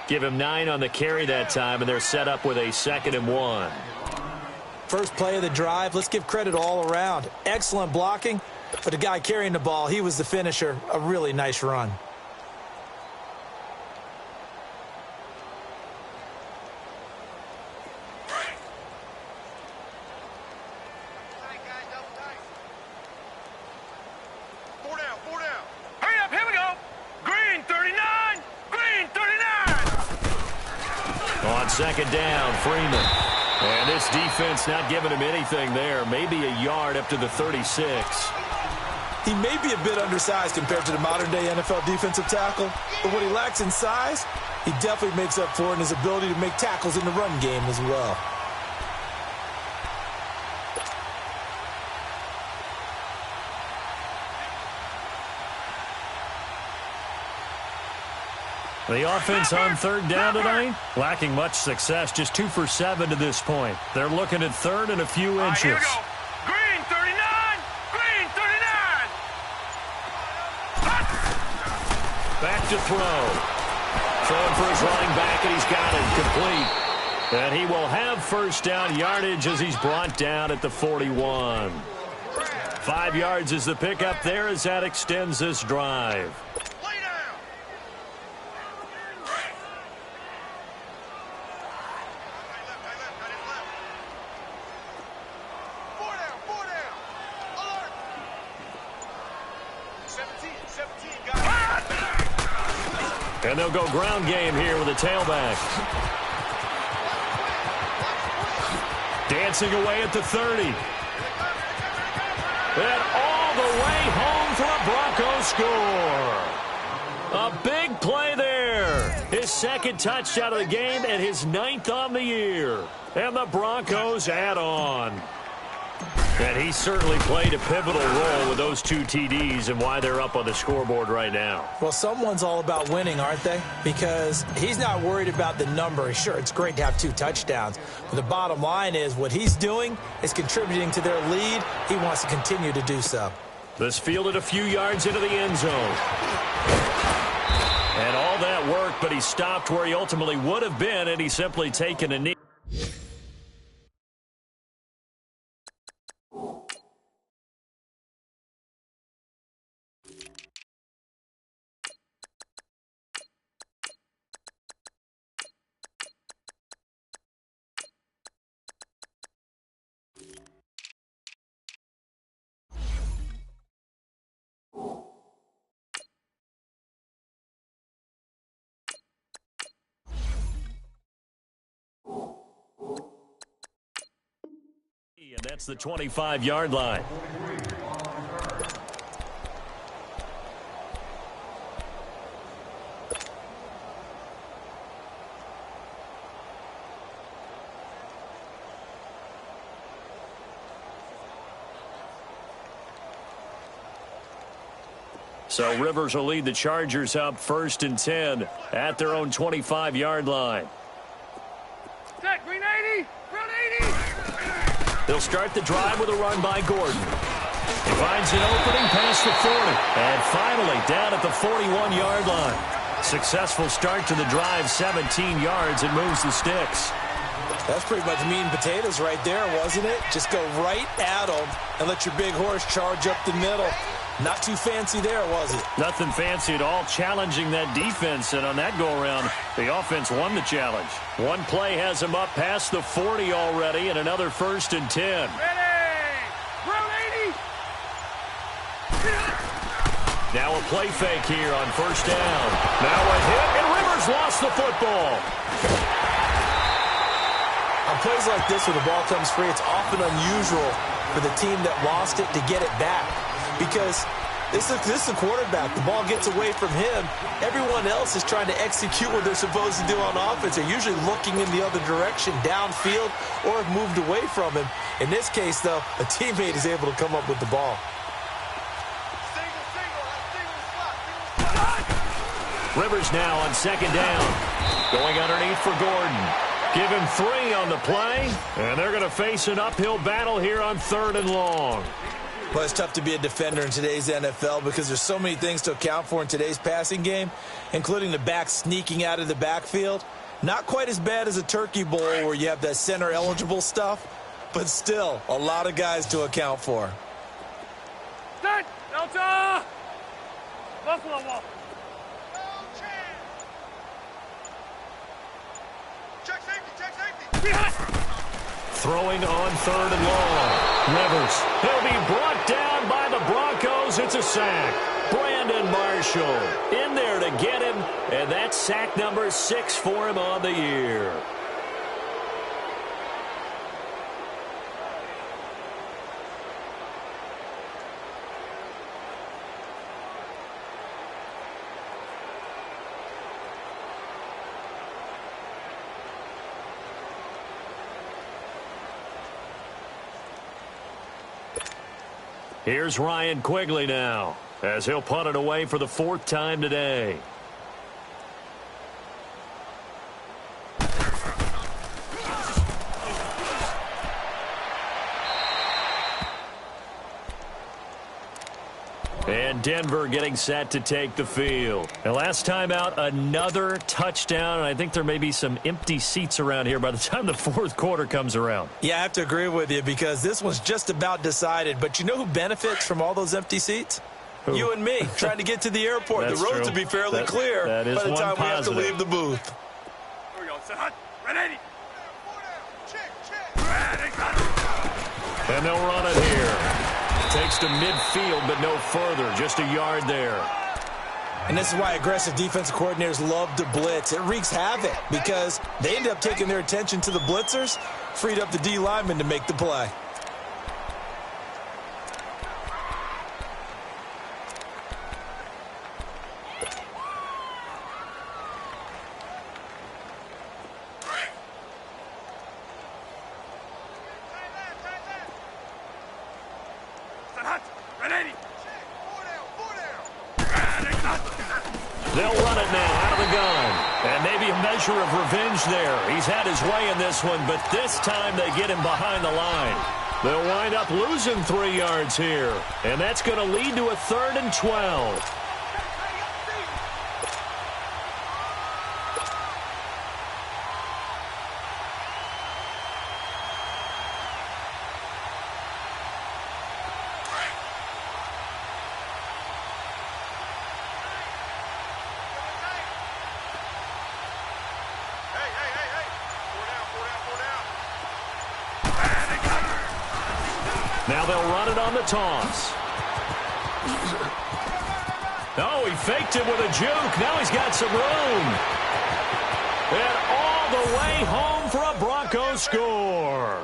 Give him 9 on the carry that time, and they're set up with a 2nd and 1. First play of the drive, let's give credit all around. Excellent blocking. But the guy carrying the ball, he was the finisher. A really nice run. Four down. Hurry up, here we go. Green 39. Green 39. On 2nd down, Freeman. And this defense not giving him anything there. Maybe a yard up to the 36. He may be a bit undersized compared to the modern-day NFL defensive tackle, but what he lacks in size, he definitely makes up for in his ability to make tackles in the run game as well. The offense on 3rd down tonight, lacking much success, just 2 for 7 to this point. They're looking at 3rd and a few inches. Here we go. Green 39. Green 39. Back to throw. Throwing for his running back, and he's got it complete. And he will have first down yardage as he's brought down at the 41. 5 yards is the pickup there as that extends this drive. Lay down. Right left. 4 down. Alert. 17, got it. And they'll go ground game here with a tailback. Dancing away at the 30. And all the way home for a Broncos score. A big play there. His second touchdown of the game and his 9th on the year. And the Broncos add on. And he certainly played a pivotal role with those 2 TDs and why they're up on the scoreboard right now. Well, someone's all about winning, aren't they? Because he's not worried about the number. Sure, it's great to have 2 touchdowns. But the bottom line is what he's doing is contributing to their lead. He wants to continue to do so. This fielded a few yards into the end zone. And all that worked, but he stopped where he ultimately would have been, and he's simply taken a knee. And that's the 25-yard line. So Rivers will lead the Chargers up 1st and 10 at their own 25-yard line. Set, green 80. Ground 80. They'll start the drive with a run by Gordon. He finds an opening past the 40. And finally down at the 41-yard line. Successful start to the drive, 17 yards, and moves the sticks. That's pretty much meat and potatoes right there, wasn't it? Just go right at them and let your big horse charge up the middle. Not too fancy there, was it? Nothing fancy at all, challenging that defense, and on that go-around, the offense won the challenge. One play has him up past the 40 already, and another 1st and 10. Ready. Ground 80. Now a play fake here on 1st down. Now a hit, and Rivers lost the football. On plays like this where the ball comes free, it's often unusual for the team that lost it to get it back. Because this is a quarterback. The ball gets away from him. Everyone else is trying to execute what they're supposed to do on offense. They're usually looking in the other direction, downfield, or have moved away from him. In this case, though, a teammate is able to come up with the ball. Rivers now on 2nd down. Going underneath for Gordon. Give him 3 on the play, and they're going to face an uphill battle here on 3rd and long. Well, it's tough to be a defender in today's NFL because there's so many things to account for in today's passing game, including the back sneaking out of the backfield. Not quite as bad as a turkey bowl where you have that center-eligible stuff, but still a lot of guys to account for. Set. Delta. Buffalo Wall. Check safety. Throwing on 3rd and long. Rivers. He'll be brought down by the Broncos. It's a sack. Brandon Marshall in there to get him. And that's sack number 6 for him on the year. Here's Ryan Quigley now, as he'll punt it away for the 4th time today. And Denver getting set to take the field. And last time out, another touchdown. And I think there may be some empty seats around here by the time the fourth quarter comes around. Yeah, I have to agree with you because this one's just about decided. But you know who benefits from all those empty seats? Who? You and me, trying to get to the airport. The roads will be fairly clear by the time we have to leave the booth. Here we go. Set hot. Ready. And they'll run it here. Takes to midfield, but no further. Just a yard there. And this is why aggressive defensive coordinators love to blitz. It wreaks havoc because they end up taking their attention to the blitzers, freed up the D lineman to make the play. They'll run it now out of the gun. And maybe a measure of revenge there. He's had his way in this one, but this time they get him behind the line. They'll wind up losing 3 yards here. And that's going to lead to a 3rd and 12. Now they'll run it on the toss. Oh, he faked it with a juke. Now he's got some room. And all the way home for a Broncos score.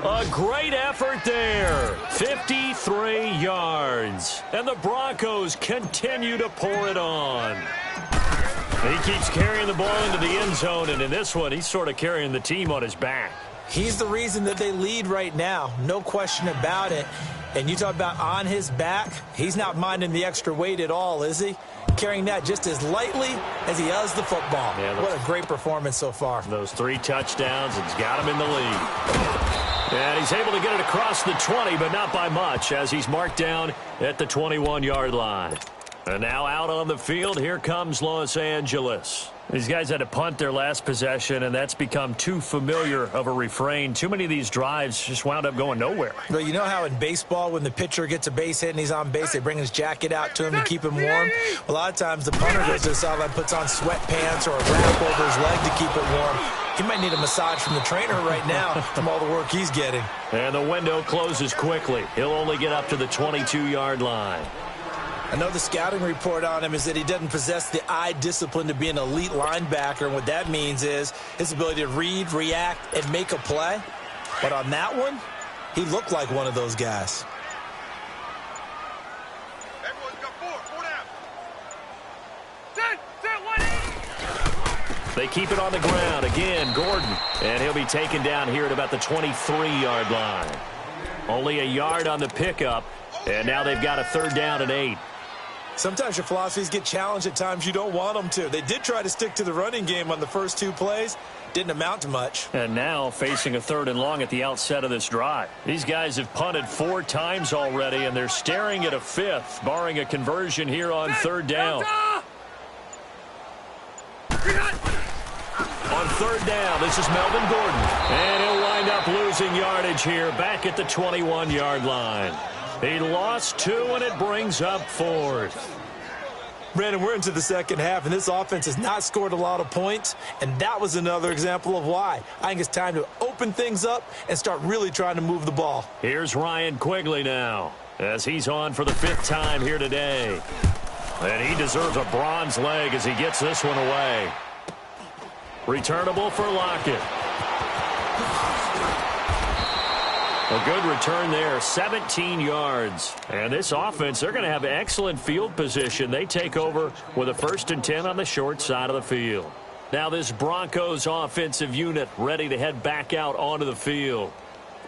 A great effort there. 53 yards. And the Broncos continue to pour it on. He keeps carrying the ball into the end zone, and in this one, he's sort of carrying the team on his back. He's the reason that they lead right now. No question about it. And you talk about on his back, he's not minding the extra weight at all, is he? Carrying that just as lightly as he does the football. Yeah, what a great performance so far. Those 3 touchdowns, it's got him in the lead. And he's able to get it across the 20, but not by much, as he's marked down at the 21-yard line. And now out on the field, here comes Los Angeles. These guys had to punt their last possession, and that's become too familiar of a refrain. Too many of these drives just wound up going nowhere. Well, you know how in baseball, when the pitcher gets a base hit and he's on base, they bring his jacket out to him to keep him warm? A lot of times the punter goes to the sideline, puts on sweatpants or a wrap over his leg to keep it warm. He might need a massage from the trainer right now from all the work he's getting. And the window closes quickly. He'll only get up to the 22-yard line. I know the scouting report on him is that he doesn't possess the eye discipline to be an elite linebacker, and what that means is his ability to read, react, and make a play. But on that one, he looked like one of those guys. Everyone's got 4 down. Set, They keep it on the ground. Again, Gordon. And he'll be taken down here at about the 23-yard line. Only a yard on the pickup, and now they've got a 3rd down and 8. Sometimes your philosophies get challenged at times you don't want them to. They did try to stick to the running game on the first 2 plays. Didn't amount to much. And now facing a 3rd and long at the outset of this drive. These guys have punted 4 times already, and they're staring at a 5th, barring a conversion here on 3rd down. On 3rd down, this is Melvin Gordon. And he'll wind up losing yardage here back at the 21-yard line. He lost 2, and it brings up 4th. Brandon, we're into the second half, and this offense has not scored a lot of points, and that was another example of why. I think it's time to open things up and start really trying to move the ball. Here's Ryan Quigley now, as he's on for the 5th time here today. And he deserves a bronze leg as he gets this one away. Returnable for Lockett. A good return there, 17 yards. And this offense, they're going to have excellent field position. They take over with a 1st and 10 on the short side of the field. Now this Broncos offensive unit ready to head back out onto the field.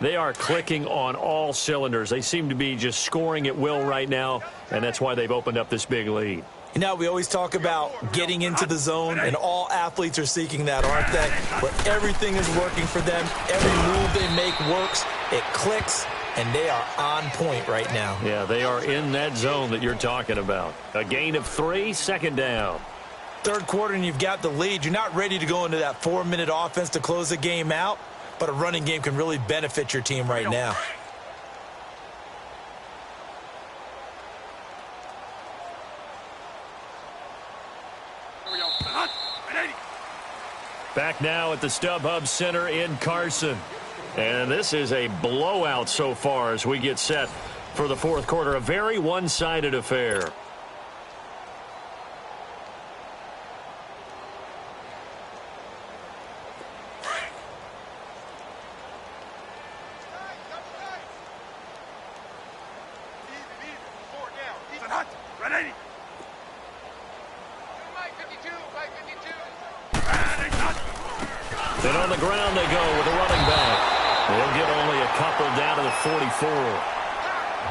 They are clicking on all cylinders. They seem to be just scoring at will right now, and that's why they've opened up this big lead. You know, we always talk about getting into the zone, and all athletes are seeking that, aren't they? Where everything is working for them. Every move they make works. It clicks. and they are on point right now. Yeah, they are in that zone that you're talking about. A gain of 3, second down. Third quarter, and you've got the lead. You're not ready to go into that 4-minute offense to close the game out, but a running game can really benefit your team right now. Back now at the StubHub Center in Carson. And this is a blowout so far as we get set for the fourth quarter. A very one-sided affair. And on the ground they go with a running back. They'll get only a couple down to the 44.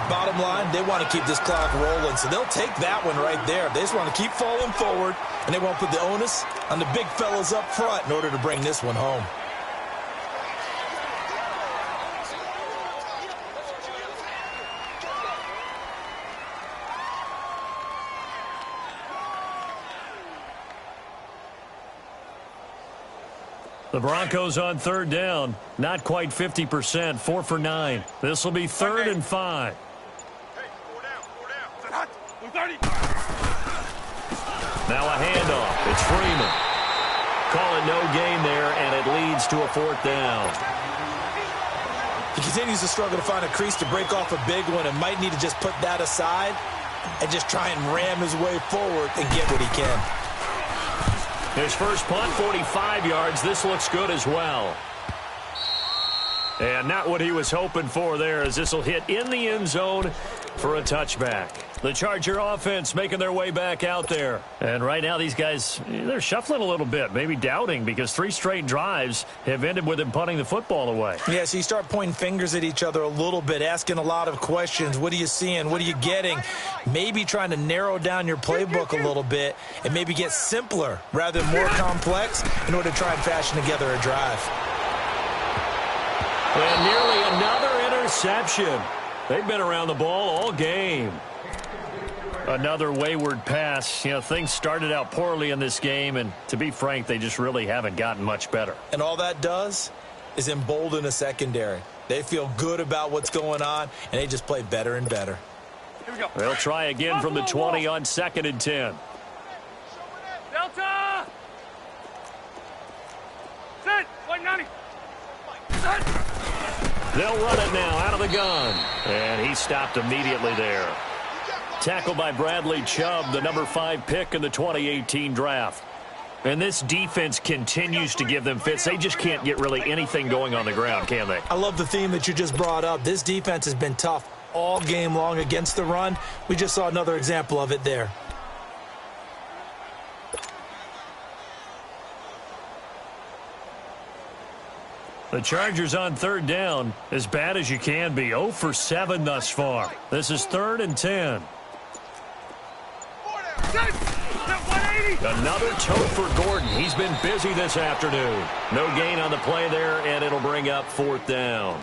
Bottom line, they want to keep this clock rolling, so they'll take that one right there. They just want to keep falling forward, and they won't put the onus on the big fellas up front in order to bring this one home. The Broncos on third down. Not quite 50%. 4 for 9. This will be 3rd and 5. Now a handoff. It's Freeman. Calling no gain there, and it leads to a 4th down. He continues to struggle to find a crease to break off a big one and might need to just put that aside and just try and ram his way forward and get what he can. His first punt, 45 yards. This looks good as well. And not what he was hoping for there, as this will hit in the end zone for a touchback. The Charger offense making their way back out there. And right now these guys, they're shuffling a little bit, maybe doubting, because 3 straight drives have ended with them punting the football away. Yeah, so you start pointing fingers at each other a little bit, asking a lot of questions. What are you seeing? What are you getting? Maybe trying to narrow down your playbook a little bit and maybe get simpler rather than more complex in order to try and fashion together a drive. And nearly another interception. They've been around the ball all game. Another wayward pass. You know, things started out poorly in this game, and to be frank, they just really haven't gotten much better. And all that does is embolden a secondary. They feel good about what's going on, and they just play better and better. Here we go. They'll try again from the 20 on 2nd and 10. Delta! Set! White 90! Set! They'll run it now out of the gun. And he stopped immediately there. Tackled by Bradley Chubb, the number 5 pick in the 2018 draft. And this defense continues to give them fits. They just can't get really anything going on the ground, can they? I love the theme that you just brought up. This defense has been tough all game long against the run. We just saw another example of it there. The Chargers on third down, as bad as you can be. 0 for 7 thus far. This is 3rd and 10. Another tote for Gordon. He's been busy this afternoon. No gain on the play there, and it'll bring up 4th down.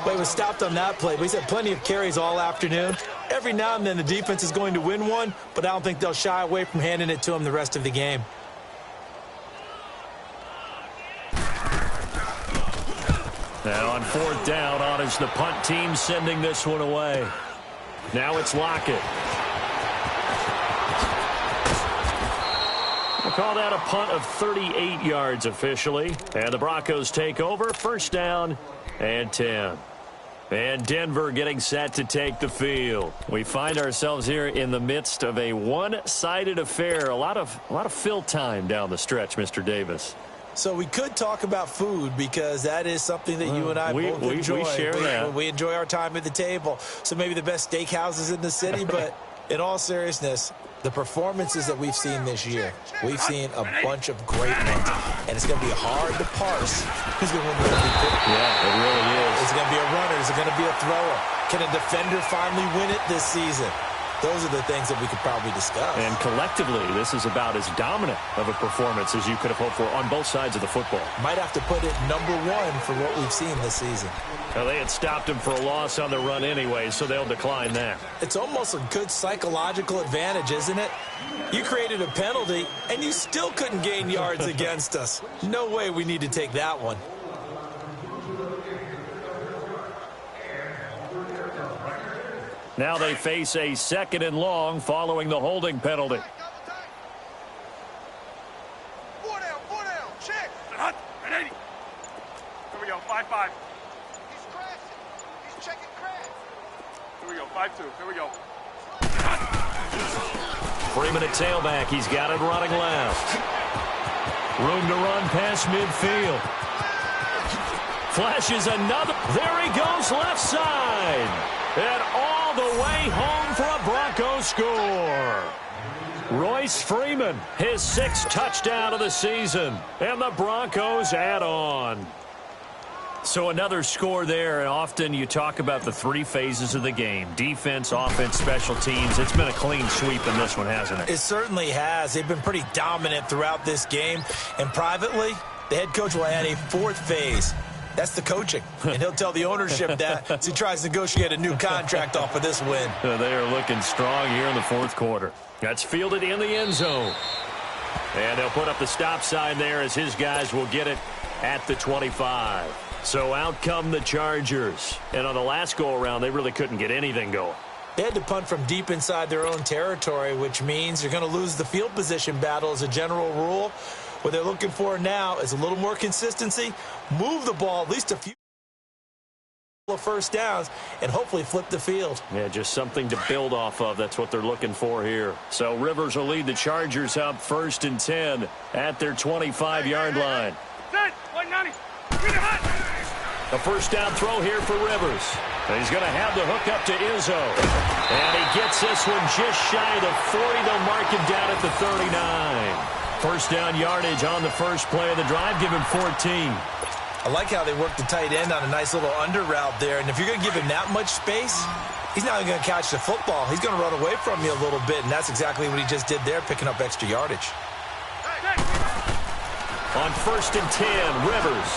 Well, he was stopped on that play, but he's had plenty of carries all afternoon. Every now and then the defense is going to win one, but I don't think they'll shy away from handing it to him the rest of the game. Now on 4th down, on is the punt team sending this one away. Now it's Lockett. We'll call that a punt of 38 yards officially. And the Broncos take over. 1st down and 10. And Denver getting set to take the field. We find ourselves here in the midst of a one-sided affair. A lot of fill time down the stretch, Mr. Davis. So we could talk about food because that is something that you and I both enjoy. We share that. We enjoy our time at the table. So maybe the best steakhouses in the city, but in all seriousness, the performances that we've seen this year, we've seen a bunch of great ones. And it's going to be hard to parse who's going to win the MVP. Yeah, it really is. Is it going to be a runner? Is it going to be a thrower? Can a defender finally win it this season? Those are the things that we could probably discuss. And collectively, this is about as dominant of a performance as you could have hoped for on both sides of the football. Might have to put it number one for what we've seen this season. Well, they had stopped him for a loss on the run anyway, so they'll decline that. It's almost a good psychological advantage, isn't it? You created a penalty, and you still couldn't gain yards against us. No way we need to take that one. Now they face a 2nd and long following the holding penalty. 4 down, check. Hut, 180. Here we go, 5-5. He's crashing. He's checking crash. Here we go, 5-2. Here we go. Freeman at tailback. He's got it running left. Room to run past midfield. Flashes another. There he goes left side. And all the way home for a Broncos score. Royce Freeman, his 6th touchdown of the season. And the Broncos add on. So another score there, and often you talk about the 3 phases of the game. Defense, offense, special teams. It's been a clean sweep in this one, hasn't it? It certainly has. They've been pretty dominant throughout this game. And privately, the head coach will add a 4th phase. That's the coaching. And he'll tell the ownership that as he tries to negotiate a new contract off of this win. They are looking strong here in the 4th quarter. That's fielded in the end zone. And they'll put up the stop sign there as his guys will get it at the 25. So out come the Chargers. And on the last go-around, they really couldn't get anything going. They had to punt from deep inside their own territory, which means you're going to lose the field position battle as a general rule. What they're looking for now is a little more consistency, move the ball at least a few first downs, and hopefully flip the field. Yeah, just something to build off of. That's what they're looking for here. So Rivers will lead the Chargers up 1st and 10 at their 25-yard line. A first down throw here for Rivers. And he's going to have the hook up to Izzo. And he gets this one just shy of the 40. They'll mark him down at the 39. First down yardage on the first play of the drive. Give him 14. I like how they work the tight end on a nice little under route there. And if you're going to give him that much space, he's not going to catch the football. He's going to run away from you a little bit. And that's exactly what he just did there, picking up extra yardage. On 1st and 10, Rivers.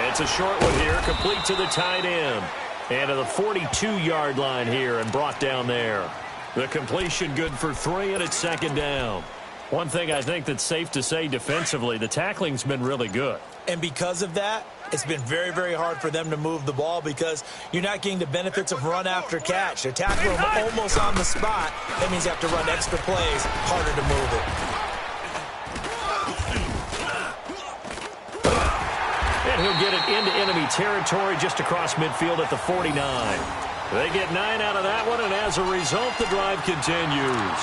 It's a short one here, complete to the tight end. And to the 42-yard line here and brought down there. The completion good for 3, and it's 2nd down. One thing I think that's safe to say defensively, the tackling's been really good. And because of that, it's been very, very hard for them to move the ball because you're not getting the benefits of run after catch. They're tackling them almost on the spot. That means you have to run extra plays, harder to move it. And he'll get it into enemy territory just across midfield at the 49. They get 9 out of that one, and as a result, the drive continues.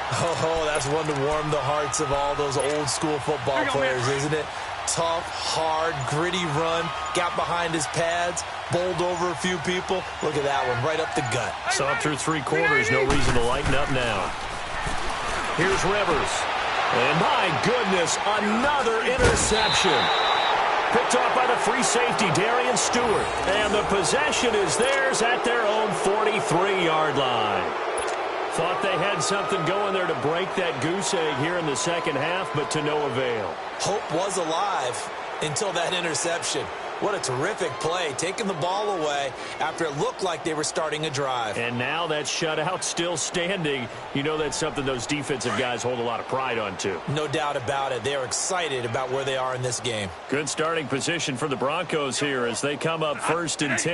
Oh, that's one to warm the hearts of all those old school football players, isn't it? Tough, hard, gritty run, got behind his pads, bowled over a few people. Look at that one, right up the gut. So up through 3 quarters, no reason to lighten up now. Here's Rivers. And my goodness, another interception. Picked off by the free safety, Darian Stewart. And the possession is theirs at their own 43-yard line. Thought they had something going there to break that goose egg here in the second half, but to no avail. Hope was alive until that interception. What a terrific play, taking the ball away after it looked like they were starting a drive. And now that shutout still standing. You know that's something those defensive guys hold a lot of pride on, too. No doubt about it. They are excited about where they are in this game. Good starting position for the Broncos here as they come up 1st and 10.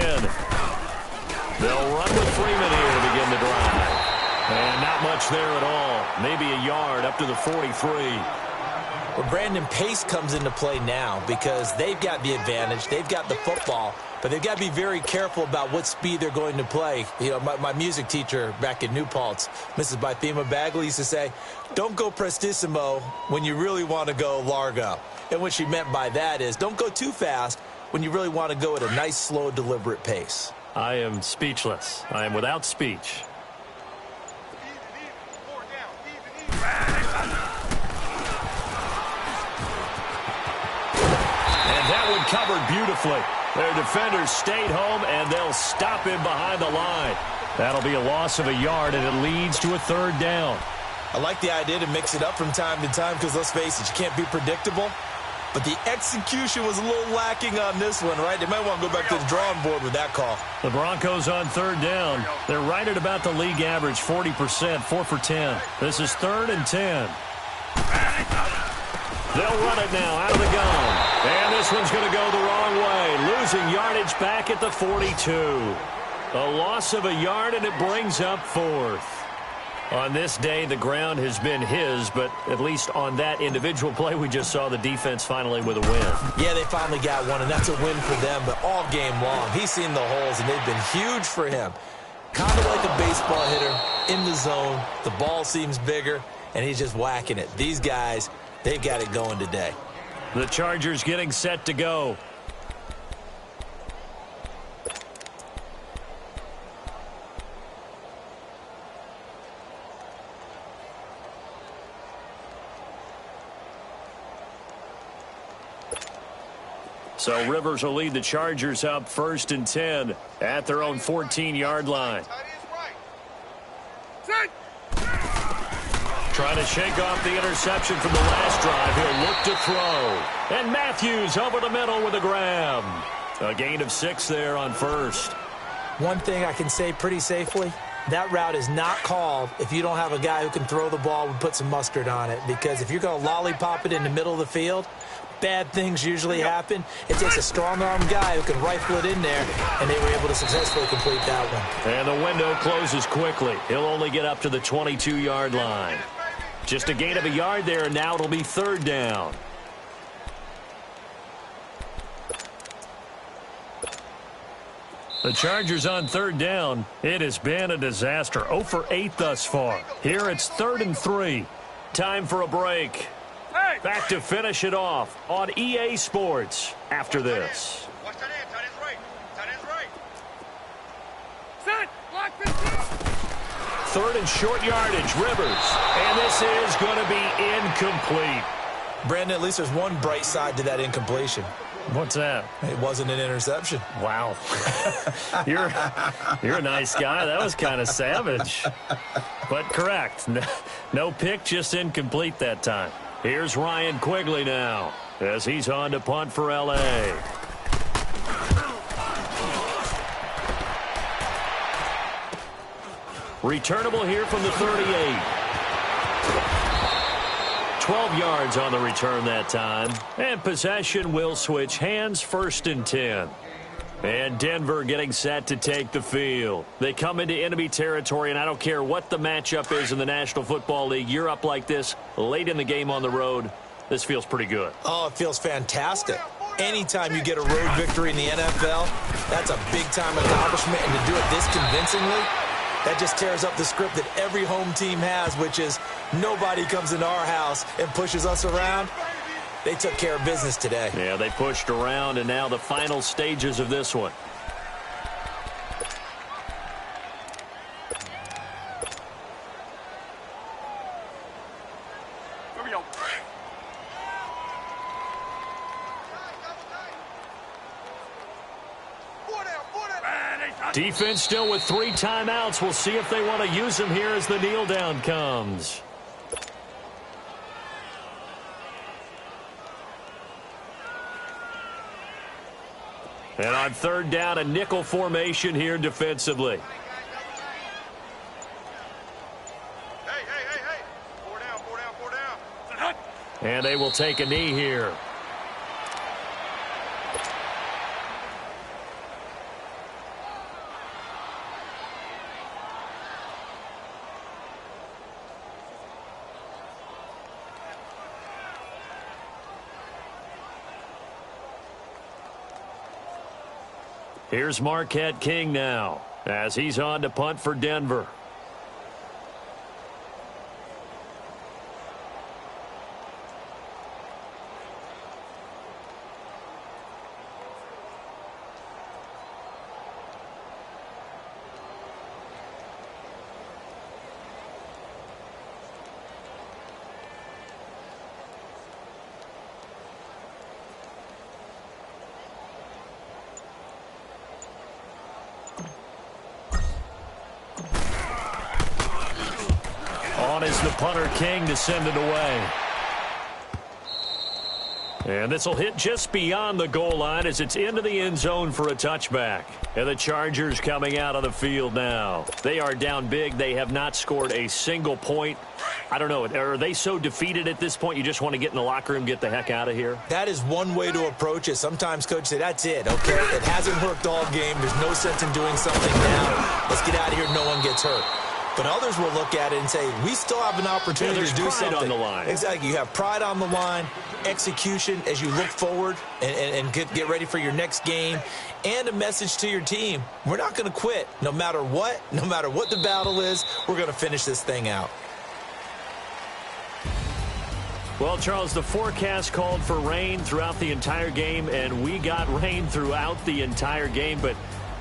They'll run with Freeman here to begin the drive. And not much there at all. Maybe a yard up to the 43. Well, Brandon, pace comes into play now because they've got the advantage. They've got the football, but they've got to be very careful about what speed they're going to play. You know, my music teacher back in New Paltz, Mrs. Bythema Bagley, used to say, don't go prestissimo when you really want to go largo. And what she meant by that is don't go too fast when you really want to go at a nice, slow, deliberate pace. I am speechless. I am without speech. Covered beautifully. Their defenders stayed home, and they'll stop him behind the line. That'll be a loss of a yard, and it leads to a third down. I like the idea to mix it up from time to time because, let's face it, you can't be predictable. But the execution was a little lacking on this one, right? They might want to go back to the drawing board with that call. The Broncos on third down. They're right at about the league average, 40%, 4 for 10. This is 3rd and 10. They'll run it now out of the gun. And this one's going to go the wrong way, losing yardage back at the 42. A loss of a yard, and it brings up 4th. On this day, the ground has been his, but at least on that individual play, we just saw the defense finally with a win. Yeah, they finally got one, and that's a win for them, but all game long, he's seen the holes, and they've been huge for him. Kind of like a baseball hitter in the zone. The ball seems bigger, and he's just whacking it. These guys, they've got it going today. The Chargers getting set to go. So Rivers will lead the Chargers up 1st and 10 at their own 14-yard line. Trying to shake off the interception from the last drive. He'll look to throw. And Matthews over the middle with a grab. A gain of 6 there on 1st. One thing I can say pretty safely, that route is not called if you don't have a guy who can throw the ball and put some mustard on it. Because if you're going to lollipop it in the middle of the field, bad things usually happen. It takes a strong-arm guy who can rifle it in there, and they were able to successfully complete that one. And the window closes quickly. He'll only get up to the 22-yard line. Just a gain of a yard there, and now it'll be 3rd down. The Chargers on 3rd down. It has been a disaster. 0 for 8 thus far. Here it's 3rd and 3. Time for a break. Back to finish it off on EA Sports after this. Watch that end. Tight end's right. Tight end's right. Set. Lock this up. 3rd and short yardage. Rivers. And this is going to be incomplete. Brandon, at least there's one bright side to that incompletion. What's that? It wasn't an interception. Wow. You're a nice guy. That was kind of savage. But correct. No pick, just incomplete that time. Here's Ryan Quigley now as he's on to punt for L.A. Returnable here from the 38. 12 yards on the return that time. And possession will switch hands, 1st and 10. And Denver getting set to take the field. They come into enemy territory, and I don't care what the matchup is in the National Football League. You're up like this late in the game on the road. This feels pretty good. Oh, it feels fantastic. Anytime you get a road victory in the NFL, that's a big-time accomplishment, and to do it this convincingly, that just tears up the script that every home team has, which is nobody comes into our house and pushes us around. They took care of business today. Yeah, they pushed around, and now the final stages of this one. Here we go. Defense still with 3 timeouts. We'll see if they want to use them here as the kneel down comes. And on 3rd down, a nickel formation here defensively. Hey. 4 down. And they will take a knee here. Here's Marquette King now as he's on to punt for Denver. out as the punter King to send it away. And this will hit just beyond the goal line as it's into the end zone for a touchback. And the Chargers coming out on the field now. They are down big. They have not scored a single point. I don't know. Are they so defeated at this point you just want to get in the locker room, get the heck out of here? That is one way to approach it. Sometimes coaches say, that's it, okay? It hasn't worked all game. There's no sense in doing something now. Let's get out of here. No one gets hurt. But others will look at it and say, we still have an opportunity to do something. On the line. Exactly. You have pride on the line, execution as you look forward and get ready for your next game, and a message to your team. We're not going to quit no matter what the battle is. We're going to finish this thing out. Well, Charles, the forecast called for rain throughout the entire game, and we got rain throughout the entire game. But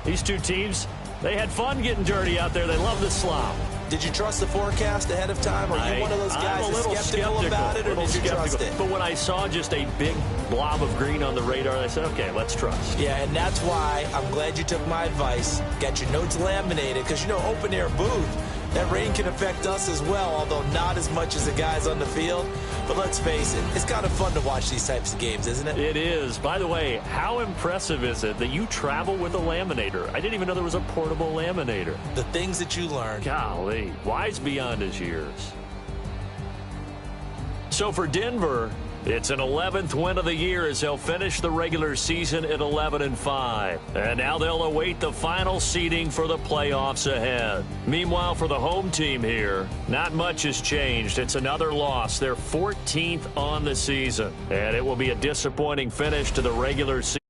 these two teams, they had fun getting dirty out there. They love the slop. Did you trust the forecast ahead of time? Are you one of those guys that's skeptical about it, or did you trust it? But when I saw just a big blob of green on the radar, I said, okay, let's trust. Yeah, and that's why I'm glad you took my advice. Got your notes laminated, because, you know, open-air booth, that rain can affect us as well, although not as much as the guys on the field. But let's face it, it's kind of fun to watch these types of games, isn't it? It is. By the way, how impressive is it that you travel with a laminator? I didn't even know there was a portable laminator. The things that you learn. Golly, wise beyond his years. So for Denver, it's an 11th win of the year as they'll finish the regular season at 11-5. And now they'll await the final seeding for the playoffs ahead. Meanwhile, for the home team here, not much has changed. It's another loss. They're 14th on the season. And it will be a disappointing finish to the regular season.